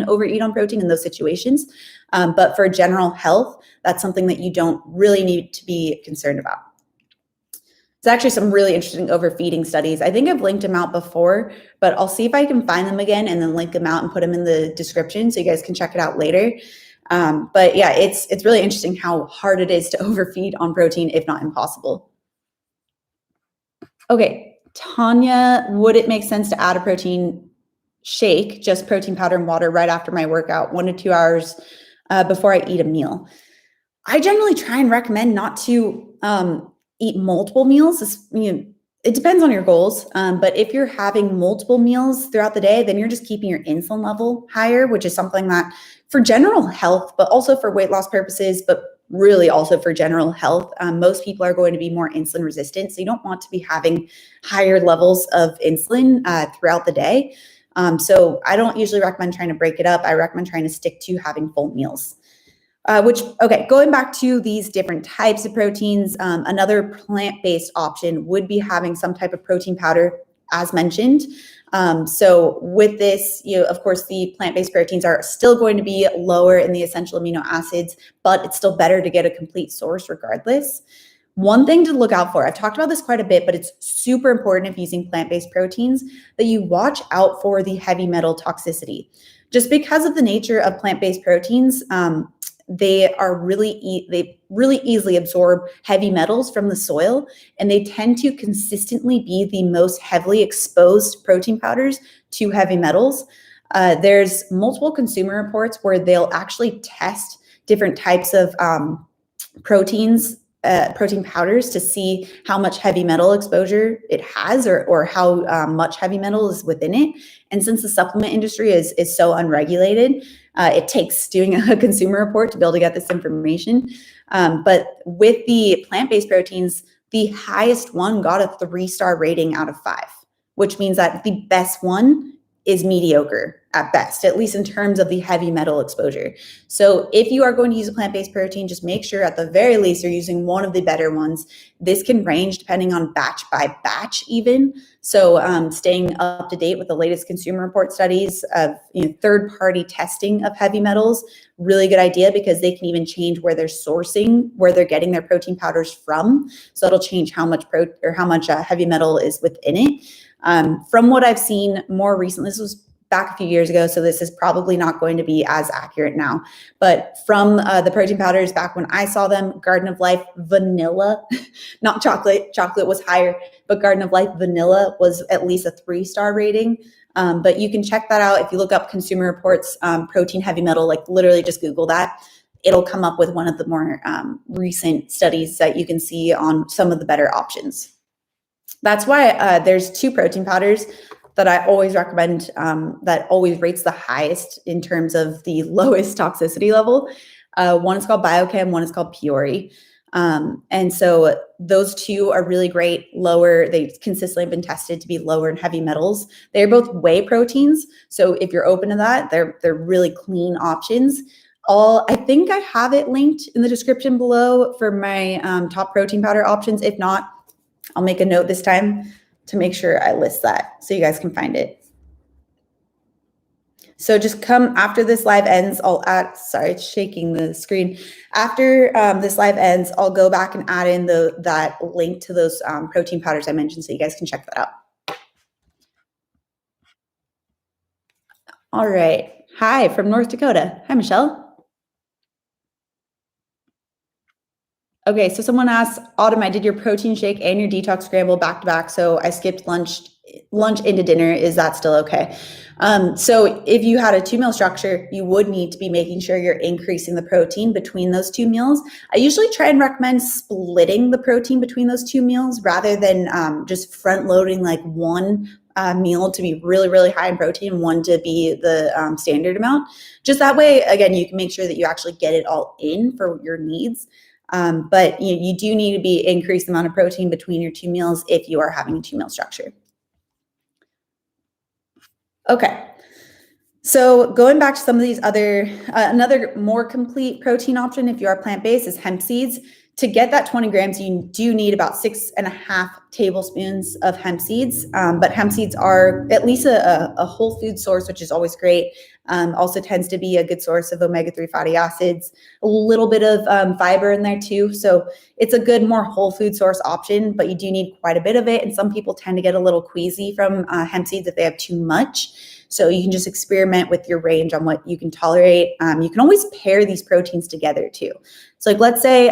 overeat on protein in those situations. But for general health, that's something that you don't really need to be concerned about. There's actually some really interesting overfeeding studies. I think I've linked them out before, but I'll see if I can find them again and then link them out and put them in the description so you guys can check it out later. But yeah, it's really interesting how hard it is to overfeed on protein, if not impossible. Okay, Tanya, would it make sense to add a protein shake, just protein powder and water right after my workout, 1 to 2 hours before I eat a meal? I generally try and recommend not to eat multiple meals. It depends on your goals, but if you're having multiple meals throughout the day, then you're just keeping your insulin level higher, which is something that for general health, but also for weight loss purposes, but really also for general health, most people are going to be more insulin resistant. So you don't want to be having higher levels of insulin throughout the day. So I don't usually recommend trying to break it up. I recommend trying to stick to having full meals. Going back to these different types of proteins, another plant-based option would be having some type of protein powder, as mentioned. So with this, of course, the plant-based proteins are still going to be lower in the essential amino acids, but it's still better to get a complete source regardless. One thing to look out for, I've talked about this quite a bit, but it's super important if using plant-based proteins that you watch out for the heavy metal toxicity. Just because of the nature of plant-based proteins, they really easily absorb heavy metals from the soil, and they tend to consistently be the most heavily exposed protein powders to heavy metals. There's multiple consumer reports where they'll actually test different types of proteins protein powders to see how much heavy metal exposure it has, or how much heavy metal is within it. And since the supplement industry is so unregulated, it takes doing a consumer report to be able to get this information. But with the plant-based proteins, the highest one got a 3-star rating out of 5, which means that the best one is mediocre at best, at least in terms of the heavy metal exposure. So if you are going to use a plant-based protein, just make sure at the very least you're using one of the better ones. This can range depending on batch by batch even. So staying up to date with the latest consumer report studies of third-party testing of heavy metals, really good idea, because they can even change where they're sourcing, where they're getting their protein powders from. So it'll change how much heavy metal is within it. From what I've seen more recently, this was back a few years ago, so this is probably not going to be as accurate now. But from the protein powders back when I saw them, Garden of Life vanilla, not chocolate, chocolate was higher, but Garden of Life vanilla was at least a 3-star rating. But you can check that out if you look up Consumer Reports, protein heavy metal, like literally just Google that. It'll come up with one of the more recent studies that you can see on some of the better options. That's why there's 2 protein powders that I always recommend, that always rates the highest in terms of the lowest toxicity level. One is called Biochem, one is called Peori. And so those 2 are really great, lower. They've consistently been tested to be lower in heavy metals. They're both whey proteins. So if you're open to that, they're really clean options. I think I have it linked in the description below for my top protein powder options. If not, I'll make a note this time to make sure I list that so you guys can find it. So just come after this live ends, sorry, it's shaking the screen. After this live ends, I'll go back and add in that link to those protein powders I mentioned so you guys can check that out. All right. Hi from North Dakota. Hi, Michelle. Okay, so someone asked, Autumn, I did your protein shake and your detox scramble back to back, so I skipped lunch into dinner. Is that still okay? So if you had a 2-meal structure, you would need to be making sure you're increasing the protein between those 2 meals. I usually try and recommend splitting the protein between those 2 meals rather than just front loading like one meal to be really, really high in protein, one to be the standard amount. Just that way, again, you can make sure that you actually get it all in for your needs. But you do need to be increased the amount of protein between your 2 meals if you are having a 2-meal structure. Okay, so going back to some of these other, another more complete protein option if you are plant-based is hemp seeds. To get that 20 grams, you do need about 6.5 tablespoons of hemp seeds. But hemp seeds are at least a whole food source, which is always great. Also tends to be a good source of omega-3 fatty acids, a little bit of fiber in there too. So it's a good, more whole food source option, but you do need quite a bit of it. And some people tend to get a little queasy from hemp seeds if they have too much. So you can just experiment with your range on what you can tolerate. You can always pair these proteins together too. So like, let's say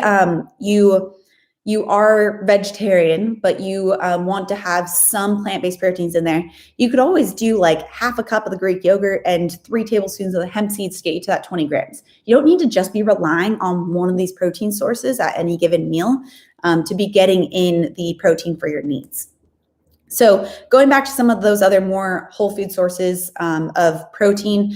you are vegetarian, but you want to have some plant-based proteins in there. You could always do like half a cup of the Greek yogurt and 3 tablespoons of the hemp seeds to get you to that 20 grams. You don't need to just be relying on one of these protein sources at any given meal to be getting in the protein for your needs. So going back to some of those other more whole food sources of protein,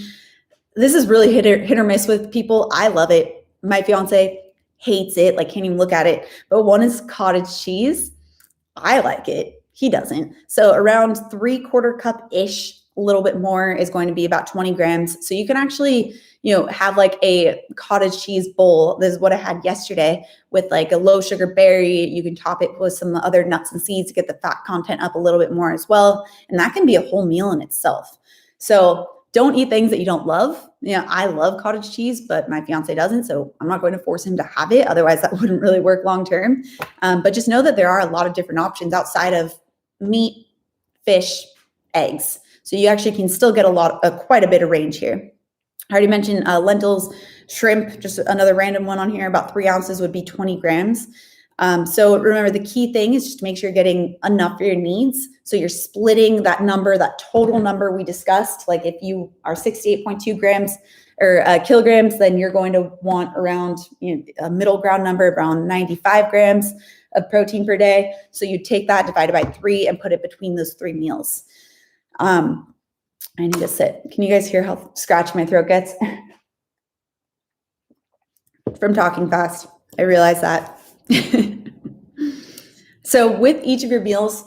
this is really hit or miss with people. I love it. My fiance hates it, like can't even look at it. But one is cottage cheese. I like it. He doesn't. So around 3/4 cup-ish, a little bit more, is going to be about 20 grams. So you can actually, have like a cottage cheese bowl. This is what I had yesterday with like a low sugar berry. You can top it with some other nuts and seeds to get the fat content up a little bit more as well. And that can be a whole meal in itself. So don't eat things that you don't love. I love cottage cheese, but my fiance doesn't. So I'm not going to force him to have it. Otherwise that wouldn't really work long-term. But just know that there are a lot of different options outside of meat, fish, eggs. So you actually can still get quite a bit of range here. I already mentioned lentils, shrimp, just another random one on here, about 3 ounces would be 20 grams. So remember, the key thing is just to make sure you're getting enough for your needs. So you're splitting that number, that total number we discussed. Like if you are 68.2 grams or kilograms, then you're going to want around a middle ground number, around 95 grams of protein per day. So you take that, divide it by 3, and put it between those 3 meals. I need to sit. Can you guys hear how scratchy my throat gets? From talking fast. I realize that. So with each of your meals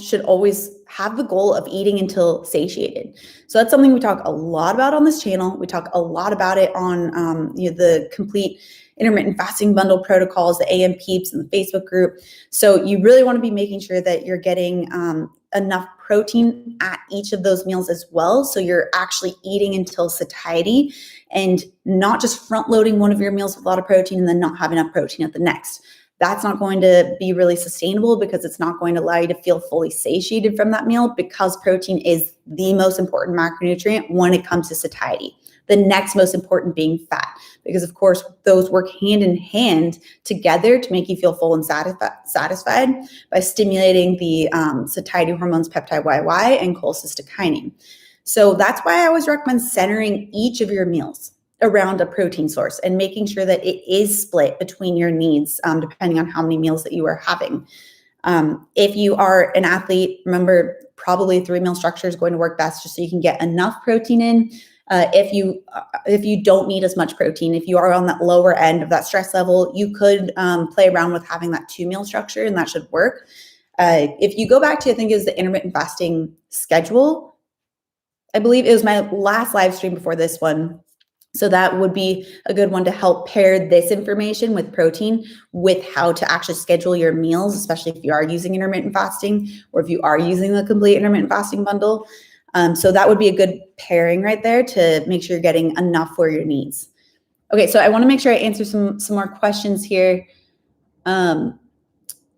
should always have the goal of eating until satiated. So that's something we talk a lot about on this channel. We talk a lot about it on the complete intermittent fasting bundle protocols, the AM peeps, and the Facebook group. So you really want to be making sure that you're getting enough protein at each of those meals as well. So you're actually eating until satiety and not just front loading one of your meals with a lot of protein and then not have enough protein at the next. That's not going to be really sustainable because it's not going to allow you to feel fully satiated from that meal, because protein is the most important macronutrient when it comes to satiety. The next most important being fat, because of course those work hand in hand together to make you feel full and satisfied by stimulating the satiety hormones peptide YY and cholecystokinin. So that's why I always recommend centering each of your meals around a protein source and making sure that it is split between your needs, depending on how many meals that you are having. If you are an athlete, remember, probably a 3-meal structure is going to work best just so you can get enough protein in. If you don't need as much protein, if you are on that lower end of that stress level, you could play around with having that 2-meal structure, and that should work. If you go back to, I think it was the intermittent fasting schedule, I believe it was my last live stream before this one. So that would be a good one to help pair this information with protein with how to actually schedule your meals, especially if you are using intermittent fasting or if you are using the complete intermittent fasting bundle. So that would be a good pairing right there to make sure you're getting enough for your needs. Okay, so I want to make sure I answer some more questions here.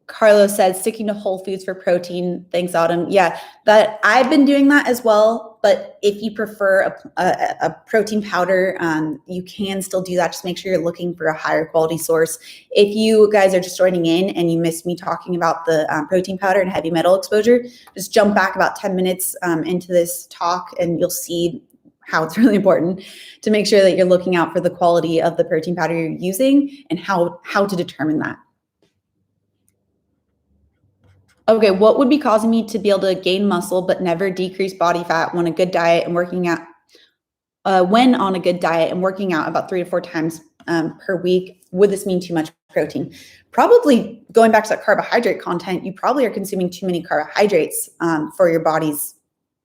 Carlos said, sticking to whole foods for protein. Thanks, Autumn. Yeah, that I've been doing that as well. But if you prefer a protein powder, you can still do that. Just make sure you're looking for a higher quality source. If you guys are just joining in and you missed me talking about the protein powder and heavy metal exposure, just jump back about 10 minutes into this talk and you'll see how it's really important to make sure that you're looking out for the quality of the protein powder you're using and how to determine that. Okay, what would be causing me to be able to gain muscle but never decrease body fat when a good diet and working out? When on a good diet and working out about 3 to 4 times per week, would this mean too much protein? Probably, going back to that carbohydrate content, you probably are consuming too many carbohydrates for your body's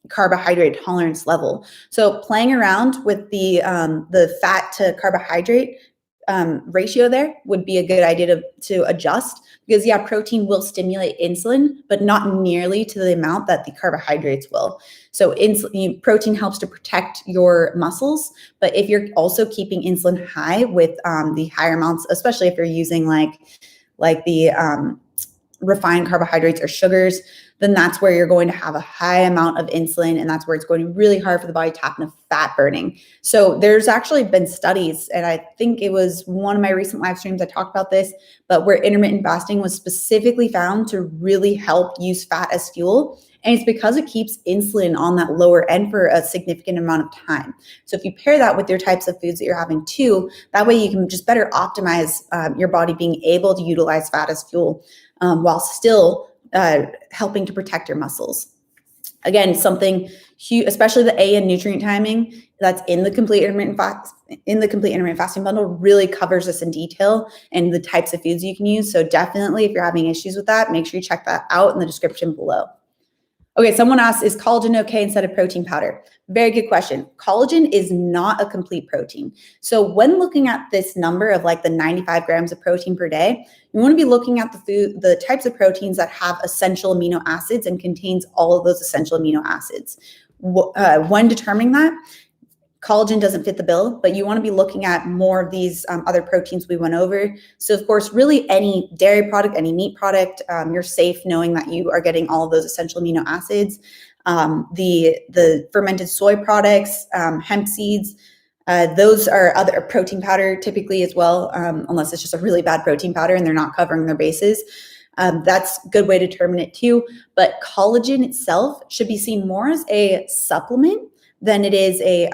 carbohydrate tolerance level. So playing around with the fat to carbohydrate ratio there would be a good idea to adjust, because yeah, protein will stimulate insulin, but not nearly to the amount that the carbohydrates will. So protein helps to protect your muscles, but if you're also keeping insulin high with the higher amounts, especially if you're using like the refined carbohydrates or sugars, then that's where you're going to have a high amount of insulin, and that's where it's going to be really hard for the body to tap into fat burning. So there's actually been studies, and I think it was one of my recent live streams I talked about this, but where intermittent fasting was specifically found to really help use fat as fuel. And it's because it keeps insulin on that lower end for a significant amount of time. So if you pair that with your types of foods that you're having too, that way you can just better optimize your body being able to utilize fat as fuel while still helping to protect your muscles. Again, something huge, especially the A and nutrient timing that's in the complete intermittent fasting bundle really covers this in detail and the types of foods you can use. So definitely, if you're having issues with that, make sure you check that out in the description below. Okay, someone asked, is collagen okay instead of protein powder? Very good question. Collagen is not a complete protein. So when looking at this number of like the 95 grams of protein per day, you want to be looking at the types of proteins that have essential amino acids and contains all of those essential amino acids. When determining that, collagen doesn't fit the bill, but you want to be looking at more of these other proteins we went over. So of course, really any dairy product, any meat product, you're safe knowing that you are getting all of those essential amino acids. The fermented soy products, hemp seeds, those are other protein powder typically as well, unless it's just a really bad protein powder and they're not covering their bases. That's a good way to determine it too. But collagen itself should be seen more as a supplement than it is a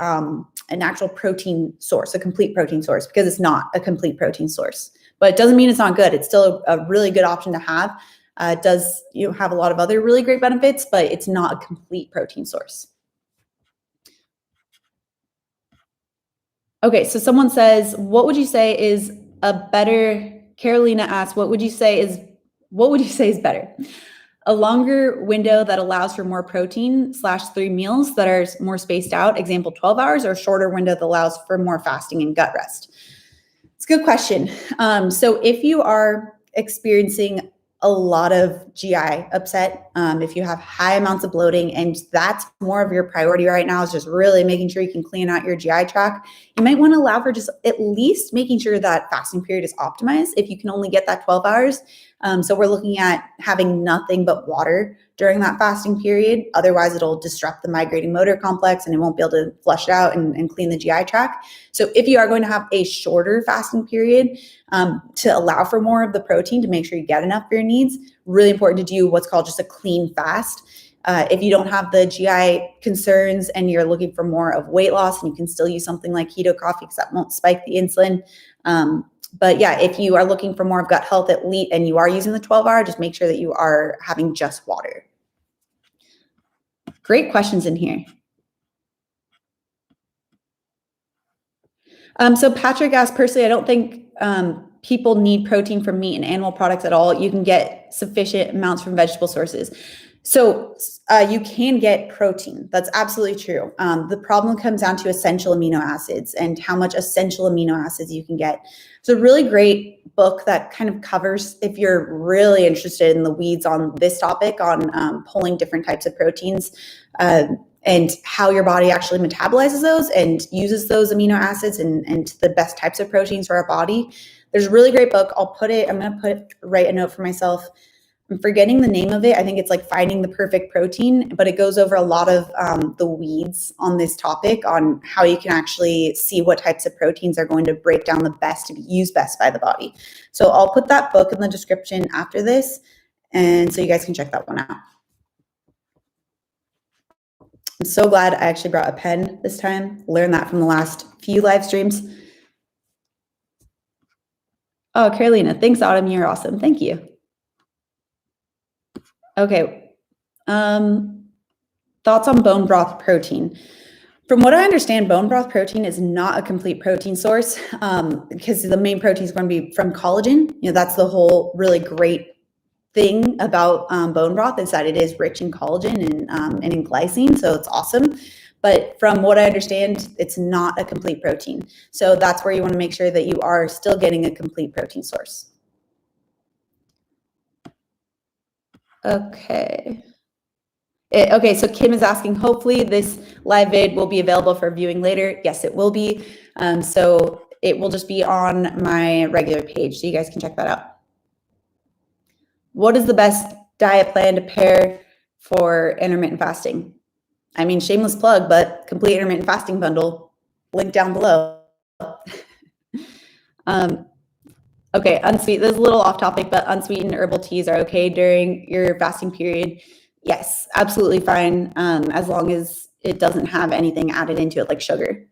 an actual protein source, a complete protein source, because it's not a complete protein source. But it doesn't mean it's not good. It's still a really good option to have. It does have a lot of other really great benefits, but it's not a complete protein source. Okay, so someone says, what would you say is a better, Carolina asks, what would you say is better? A longer window that allows for more protein / 3 meals that are more spaced out, example 12 hours, or a shorter window that allows for more fasting and gut rest? It's a good question. So if you are experiencing a lot of GI upset, if you have high amounts of bloating and that's more of your priority right now is just really making sure you can clean out your GI tract, you might want to allow for just at least making sure that fasting period is optimized if you can only get that 12 hours. So we're looking at having nothing but water during that fasting period. Otherwise, it'll disrupt the migrating motor complex and it won't be able to flush it out and clean the GI tract. So if you are going to have a shorter fasting period to allow for more of the protein to make sure you get enough for your needs, really important to do what's called just a clean fast. If you don't have the GI concerns and you're looking for more of weight loss, and you can still use something like keto coffee because that won't spike the insulin. But yeah, if you are looking for more of gut health and you are using the 12-hour, just make sure that you are having just water. Great questions in here. So Patrick asked, personally, I don't think people need protein from meat and animal products at all. You can get sufficient amounts from vegetable sources. So you can get protein. That's absolutely true. The problem comes down to essential amino acids and how much essential amino acids you can get. It's a really great book that kind of covers, if you're really interested in the weeds on this topic, on pulling different types of proteins and how your body actually metabolizes those and uses those amino acids and the best types of proteins for our body. There's a really great book. I'm going to write a note for myself. I'm forgetting the name of it. I think it's like Finding the Perfect Protein, but it goes over a lot of the weeds on this topic on how you can actually see what types of proteins are going to break down the best to be used best by the body. So I'll put that book in the description after this, and so you guys can check that one out. I'm so glad I actually brought a pen this time. Learned that from the last few live streams. Oh, Carolina, thanks, Autumn. You're awesome. Thank you. Okay. Thoughts on bone broth protein. From what I understand, bone broth protein is not a complete protein source because the main protein is going to be from collagen. That's the whole really great thing about bone broth is that it is rich in collagen and in glycine, so it's awesome. But from what I understand, it's not a complete protein. So that's where you want to make sure that you are still getting a complete protein source. Okay. Okay, so Kim is asking, hopefully this live vid will be available for viewing later. Yes, it will be. So it will just be on my regular page, so you guys can check that out. What is the best diet plan to pair for intermittent fasting? I mean, shameless plug, but complete intermittent fasting bundle, link down below. Okay, unsweet. This is a little off topic, but unsweetened herbal teas are okay during your fasting period. Yes, absolutely fine, as long as it doesn't have anything added into it like sugar.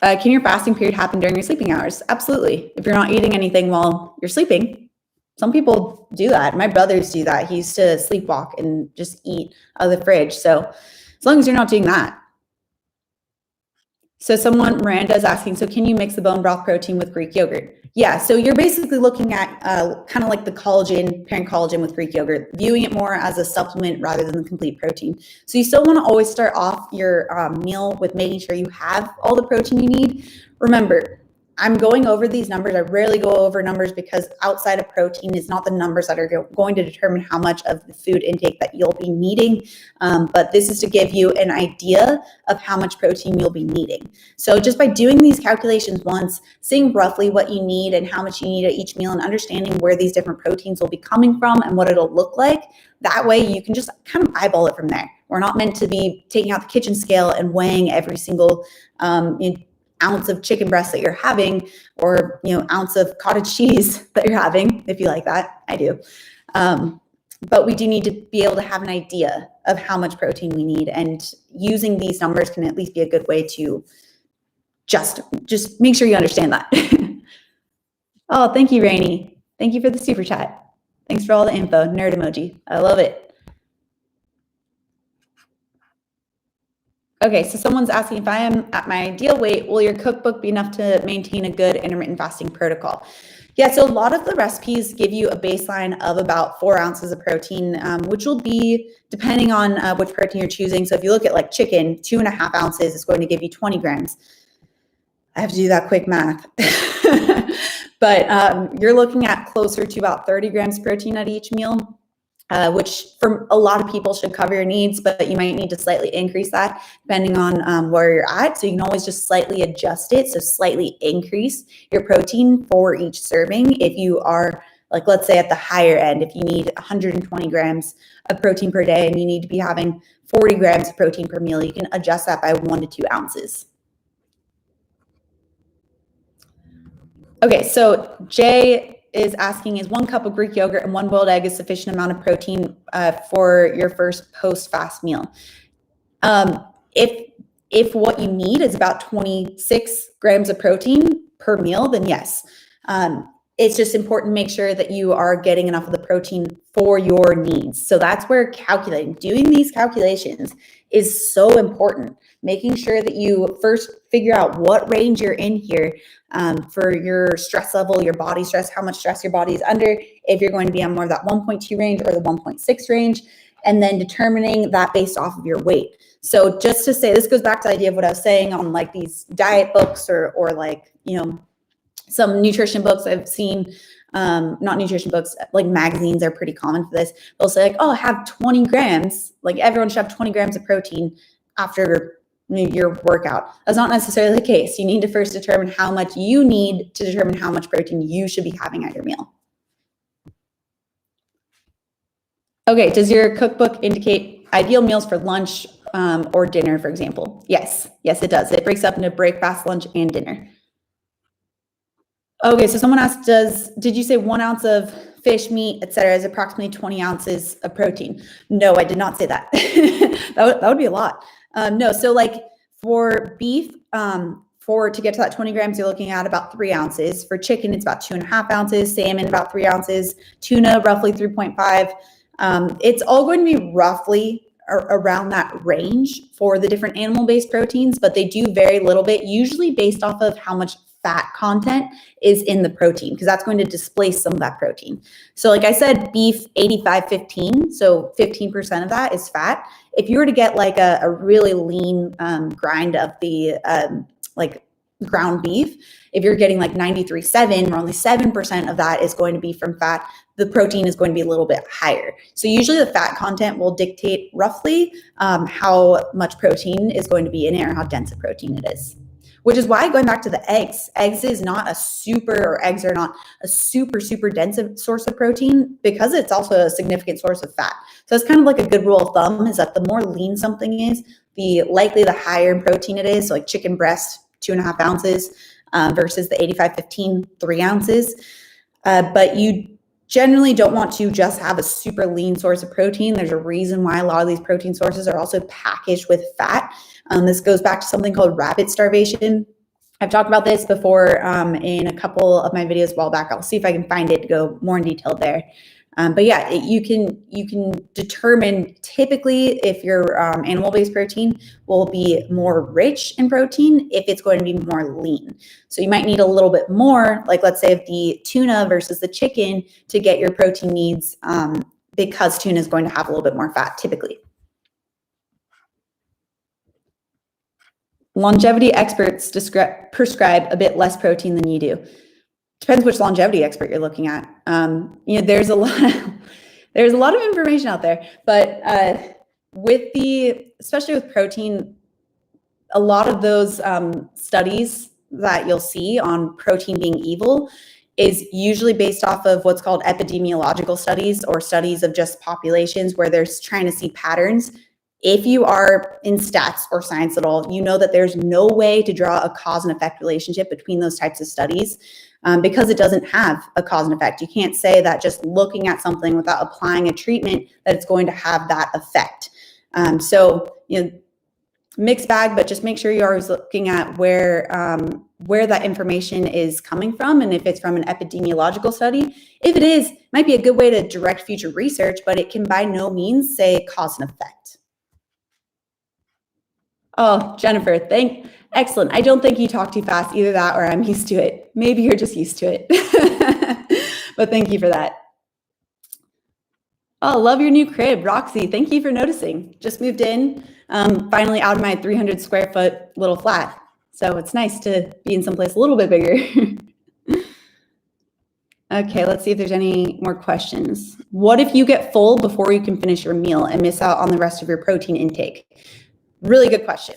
Can your fasting period happen during your sleeping hours? Absolutely. If you're not eating anything while you're sleeping. Some people do that. My brothers do that. He used to sleepwalk and just eat out of the fridge. So as long as you're not doing that. So Miranda is asking, so can you mix the bone broth protein with Greek yogurt? Yeah, so you're basically looking at kind of like the collagen, pairing collagen with Greek yogurt, viewing it more as a supplement rather than the complete protein. So you still want to always start off your meal with making sure you have all the protein you need. Remember, I'm going over these numbers. I rarely go over numbers because outside of protein is not the numbers that are going to determine how much of the food intake that you'll be needing. But this is to give you an idea of how much protein you'll be needing. So just by doing these calculations once, seeing roughly what you need and how much you need at each meal and understanding where these different proteins will be coming from and what it'll look like, that way you can just kind of eyeball it from there. We're not meant to be taking out the kitchen scale and weighing every single ounce of chicken breast that you're having, or ounce of cottage cheese that you're having, if you like that. I do. But we do need to be able to have an idea of how much protein we need. And using these numbers can at least be a good way to just make sure you understand that. Oh, thank you, Rainey. Thank you for the super chat. Thanks for all the info. Nerd emoji. I love it. Okay, so someone's asking, if I am at my ideal weight, will your cookbook be enough to maintain a good intermittent fasting protocol? Yeah, so a lot of the recipes give you a baseline of about 4 ounces of protein, which will be depending on which protein you're choosing. So if you look at like chicken, 2.5 ounces is going to give you 20 grams. I have to do that quick math. But you're looking at closer to about 30 grams protein at each meal. Which for a lot of people should cover your needs, but you might need to slightly increase that depending on where you're at. So you can always just slightly adjust it. So slightly increase your protein for each serving. If you are, like, let's say at the higher end, if you need 120 grams of protein per day and you need to be having 40 grams of protein per meal, you can adjust that by 1 to 2 ounces. Okay, so Jay is asking, is 1 cup of Greek yogurt and 1 boiled egg a sufficient amount of protein for your first post-fast meal? If what you need is about 26 grams of protein per meal, then yes. It's just important to make sure that you are getting enough of the protein for your needs. So that's where doing these calculations is so important. Making sure that you first figure out what range you're in here for your stress level, your body stress, how much stress your body is under, if you're going to be on more of that 1.2 range or the 1.6 range, and then determining that based off of your weight. So just to say, this goes back to the idea of what I was saying on like these diet books or like, you know, some nutrition books I've seen, not nutrition books, like magazines are pretty common for this. They'll say like, oh, have 20 grams, like everyone should have 20 grams of protein after your workout. That's not necessarily the case. You need to first determine how much you need to determine how much protein you should be having at your meal. Okay, does your cookbook indicate ideal meals for lunch or dinner, for example? Yes, it does. It breaks up into breakfast, lunch, and dinner. Okay, so someone asked, did you say 1 ounce of fish, meat, etc. is approximately 20 ounces of protein? No, I did not say that. that would be a lot. No, so like for beef, to get to that 20 grams, you're looking at about 3 ounces. For chicken, it's about 2.5 ounces. Salmon, about 3 ounces. Tuna, roughly 3.5. It's all going to be roughly around that range for the different animal-based proteins, but they do vary a little bit, usually based off of how much fat content is in the protein, because that's going to displace some of that protein. So like I said, beef 85-15, so 15% of that is fat. If you were to get like a really lean grind of the like ground beef, if you're getting like 93.7, where only 7% of that is going to be from fat, the protein is going to be a little bit higher. So usually the fat content will dictate roughly how much protein is going to be in it or how dense a protein it is. Which is why, going back to the eggs are not a super dense source of protein, because it's also a significant source of fat. So it's kind of like a good rule of thumb is that the more lean something is, the higher in protein it is. So like chicken breast, 2.5 ounces versus the 85-15, 3 ounces. But you generally don't want to just have a super lean source of protein. There's a reason why a lot of these protein sources are also packaged with fat. This goes back to something called rapid starvation. I've talked about this before in a couple of my videos a while back. I'll see if I can find it to go more in detail there. But yeah, you can determine typically if your animal-based protein will be more rich in protein if it's going to be more lean. So you might need a little bit more, like let's say the tuna versus the chicken to get your protein needs because tuna is going to have a little bit more fat typically. Longevity experts prescribe a bit less protein than you do. Depends which longevity expert you're looking at. There's a lot of information out there, but especially with protein, a lot of those studies that you'll see on protein being evil is usually based off of what's called epidemiological studies, or studies of just populations where they're trying to see patterns. If you are in stats or science at all, you know that there's no way to draw a cause and effect relationship between those types of studies because it doesn't have a cause and effect. You can't say that just looking at something without applying a treatment that it's going to have that effect. So, mixed bag, but just make sure you're always looking at where that information is coming from, and if it's from an epidemiological study. If it is, it might be a good way to direct future research, but it can by no means say cause and effect. Oh, Jennifer, excellent. I don't think you talk too fast, either that or I'm used to it. Maybe you're just used to it. But thank you for that. Oh, love your new crib, Roxy. Thank you for noticing. Just moved in, finally out of my 300 square foot little flat. So it's nice to be in someplace a little bit bigger. Okay, let's see if there's any more questions. What if you get full before you can finish your meal and miss out on the rest of your protein intake? Really good question.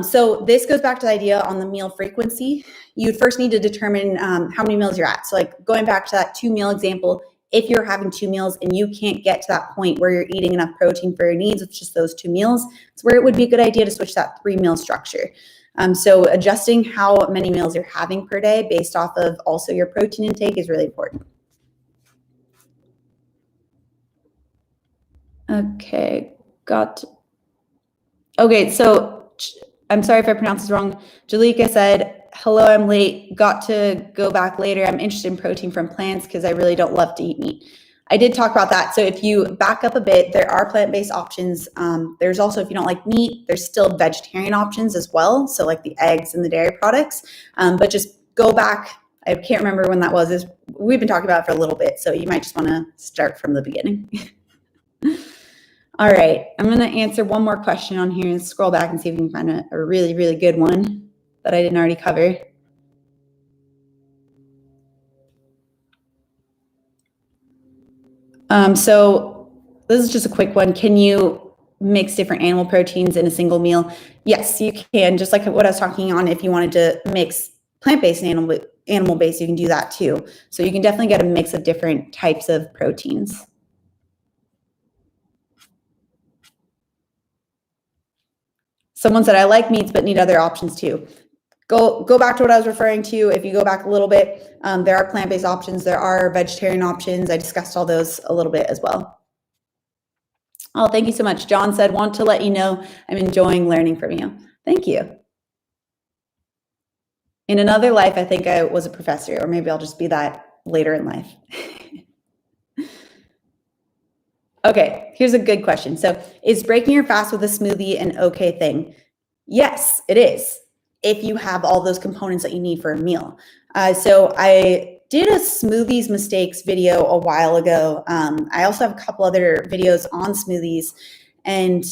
So this goes back to the idea on the meal frequency. You'd first need to determine how many meals you're at. So like going back to that 2-meal example, if you're having 2 meals and you can't get to that point where you're eating enough protein for your needs with just those 2 meals, it's where it would be a good idea to switch that 3-meal structure. So adjusting how many meals you're having per day based off of also your protein intake is really important. Okay, okay, so I'm sorry if I pronounced this wrong. Jalika said, hello, I'm late, got to go back later. I'm interested in protein from plants because I really don't love to eat meat. I did talk about that. So if you back up a bit, there are plant-based options. There's also, if you don't like meat, there's still vegetarian options as well. So like the eggs and the dairy products, but just go back. I can't remember when that was. We've been talking about it for a little bit. So you might just want to start from the beginning. All right, I'm going to answer one more question on here and scroll back and see if we can find a really, really good one that I didn't already cover. So this is just a quick one. Can you mix different animal proteins in a single meal? Yes, you can. Just like what I was talking on, if you wanted to mix plant-based and animal-based, you can do that too. So you can definitely get a mix of different types of proteins. Someone said, I like meats, but need other options too. Go back to what I was referring to. If you go back a little bit, there are plant-based options. There are vegetarian options. I discussed all those a little bit as well. Oh, thank you so much. John said, want to let you know I'm enjoying learning from you. Thank you. In another life, I think I was a professor, or maybe I'll just be that later in life. Okay, here's a good question. So is breaking your fast with a smoothie an okay thing? Yes, it is, if you have all those components that you need for a meal. So I did a smoothies mistakes video a while ago. I also have a couple other videos on smoothies, and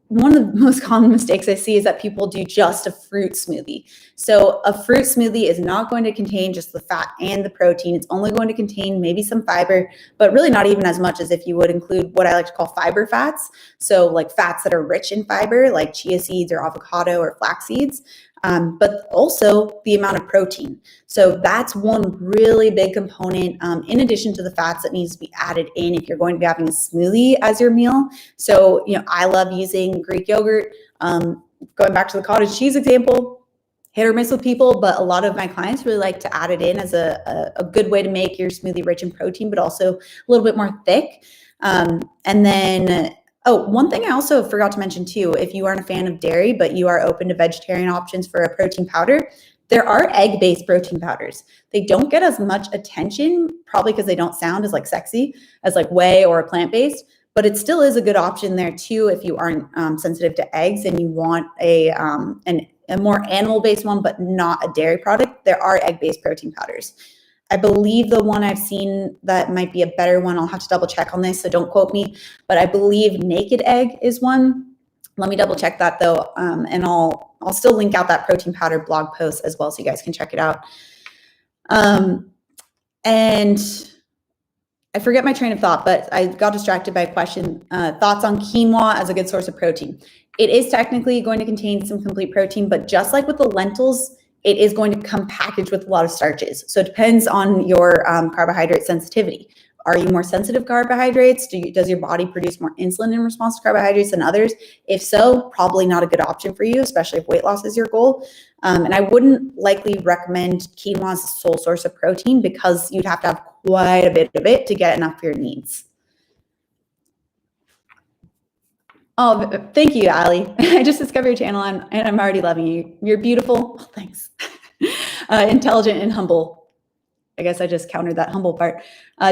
one of the most common mistakes I see is that people do just a fruit smoothie. So a fruit smoothie is not going to contain just the fat and the protein. It's only going to contain maybe some fiber, but really not even as much as if you would include what I like to call fiber fats. So like fats that are rich in fiber, like chia seeds or avocado or flax seeds. But also the amount of protein. So that's one really big component, in addition to the fats that needs to be added in if you're going to be having a smoothie as your meal. So, I love using Greek yogurt. Going back to the cottage cheese example, hit or miss with people, but a lot of my clients really like to add it in as a good way to make your smoothie rich in protein, but also a little bit more thick. And then one thing I also forgot to mention too, if you aren't a fan of dairy, but you are open to vegetarian options for a protein powder, there are egg-based protein powders. They don't get as much attention, probably because they don't sound as like sexy as like whey or plant-based, but it still is a good option there too if you aren't sensitive to eggs and you want a more animal-based one, but not a dairy product. There are egg-based protein powders. I believe the one I've seen that might be a better one, I'll have to double check on this, so don't quote me, but I believe Naked Egg is one. Let me double check that though, and I'll still link out that protein powder blog post as well so you guys can check it out. And I forget my train of thought, but I got distracted by a question. Thoughts on quinoa as a good source of protein. It is technically going to contain some complete protein, but just like with the lentils, it is going to come packaged with a lot of starches. So it depends on your carbohydrate sensitivity. Are you more sensitive to carbohydrates? Does your body produce more insulin in response to carbohydrates than others? If so, probably not a good option for you, especially if weight loss is your goal. And I wouldn't likely recommend quinoa as a sole source of protein because you'd have to have quite a bit of it to get enough for your needs. Oh, thank you, Allie. I just discovered your channel and I'm already loving you. You're beautiful. Oh, thanks. Intelligent and humble. I guess I just countered that humble part.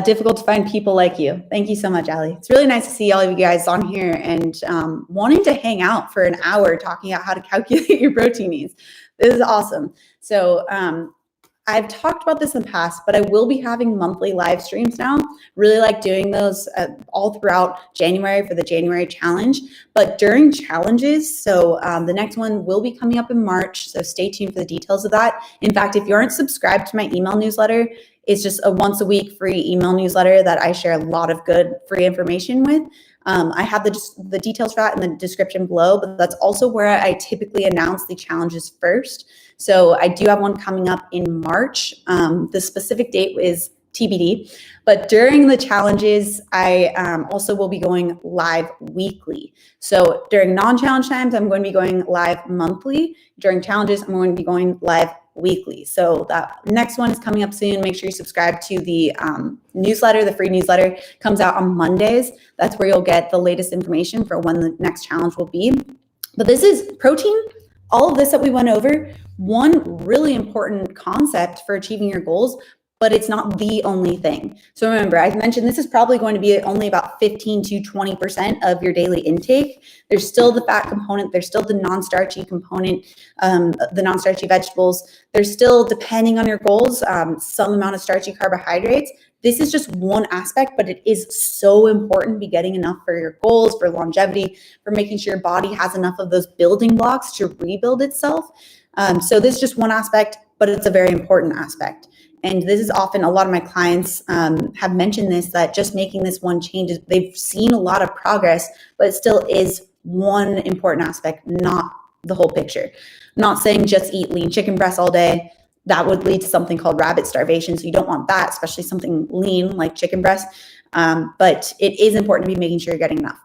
Difficult to find people like you. Thank you so much, Allie. It's really nice to see all of you guys on here and wanting to hang out for an hour talking about how to calculate your protein needs. This is awesome. So I've talked about this in the past, but I will be having monthly live streams now. Really like doing those all throughout January for the January challenge. But during challenges, so the next one will be coming up in March. So stay tuned for the details of that. In fact, if you aren't subscribed to my email newsletter, it's just a once a week free email newsletter that I share a lot of good free information with. I have the details for that in the description below, but that's also where I typically announce the challenges first. So I do have one coming up in March. The specific date is TBD, but during the challenges, I also will be going live weekly. So during non-challenge times, I'm going to be going live monthly. During challenges, I'm going to be going live weekly. So that next one is coming up soon. Make sure you subscribe to the newsletter. The free newsletter comes out on Mondays. That's where you'll get the latest information for when the next challenge will be. But this is protein. All of this that we went over, one really important concept for achieving your goals, but it's not the only thing. So remember, I mentioned this is probably going to be only about 15 to 20% of your daily intake. There's still the fat component. There's still the non-starchy component, the non-starchy vegetables. There's still, depending on your goals, some amount of starchy carbohydrates. This is just one aspect, but it is so important to be getting enough for your goals, for longevity, for making sure your body has enough of those building blocks to rebuild itself. So this is just one aspect, but it's a very important aspect. And this is often, a lot of my clients have mentioned this, that just making this one change, they've seen a lot of progress, but it still is one important aspect, not the whole picture. I'm not saying just eat lean chicken breasts all day. That would lead to something called rabbit starvation. So you don't want that, especially something lean like chicken breast. But it is important to be making sure you're getting enough.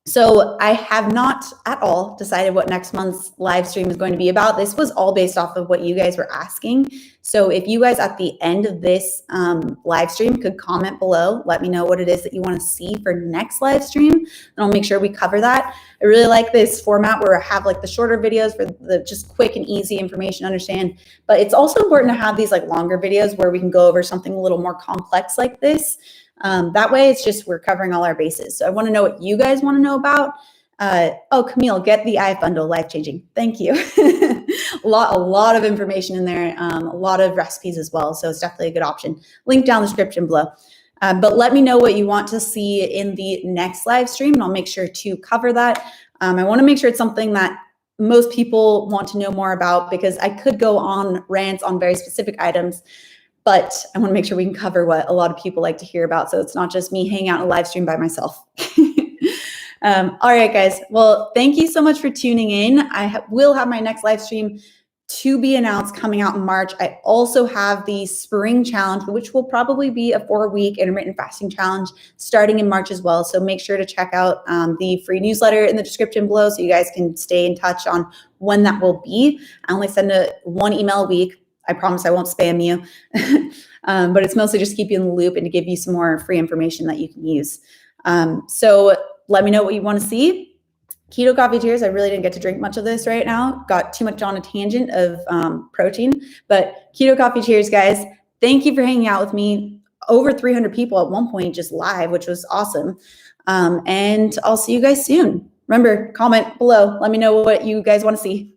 So I have not at all decided what next month's live stream is going to be about. This was all based off of what you guys were asking. So if you guys at the end of this live stream could comment below, let me know what it is that you want to see for next live stream, and I'll make sure we cover that. I really like this format where I have like the shorter videos for the just quick and easy information to understand. But it's also important to have these like longer videos where we can go over something a little more complex like this. That way it's just, we're covering all our bases. So I want to know what you guys want to know about. Oh, Camille, get the IF bundle, life-changing. Thank you. a lot of information in there, a lot of recipes as well. So it's definitely a good option. Link down the description below. But let me know what you want to see in the next live stream, and I'll make sure to cover that. I want to make sure it's something that most people want to know more about, because I could go on rants on very specific items, but I want to make sure we can cover what a lot of people like to hear about. So it's not just me hanging out in a live stream by myself. All right, guys. Well, thank you so much for tuning in. I will have my next live stream to be announced coming out in March. I also have the spring challenge, which will probably be a 4-week intermittent fasting challenge starting in March as well. So make sure to check out the free newsletter in the description below so you guys can stay in touch on when that will be. I only send one email a week. I promise I won't spam you, but it's mostly just keep you in the loop and to give you some more free information that you can use. So let me know what you want to see. Keto coffee cheers. I really didn't get to drink much of this right now. Got too much on a tangent of protein, but keto coffee cheers, guys. Thank you for hanging out with me. Over 300 people at one point just live, which was awesome. And I'll see you guys soon. Remember, comment below. Let me know what you guys want to see.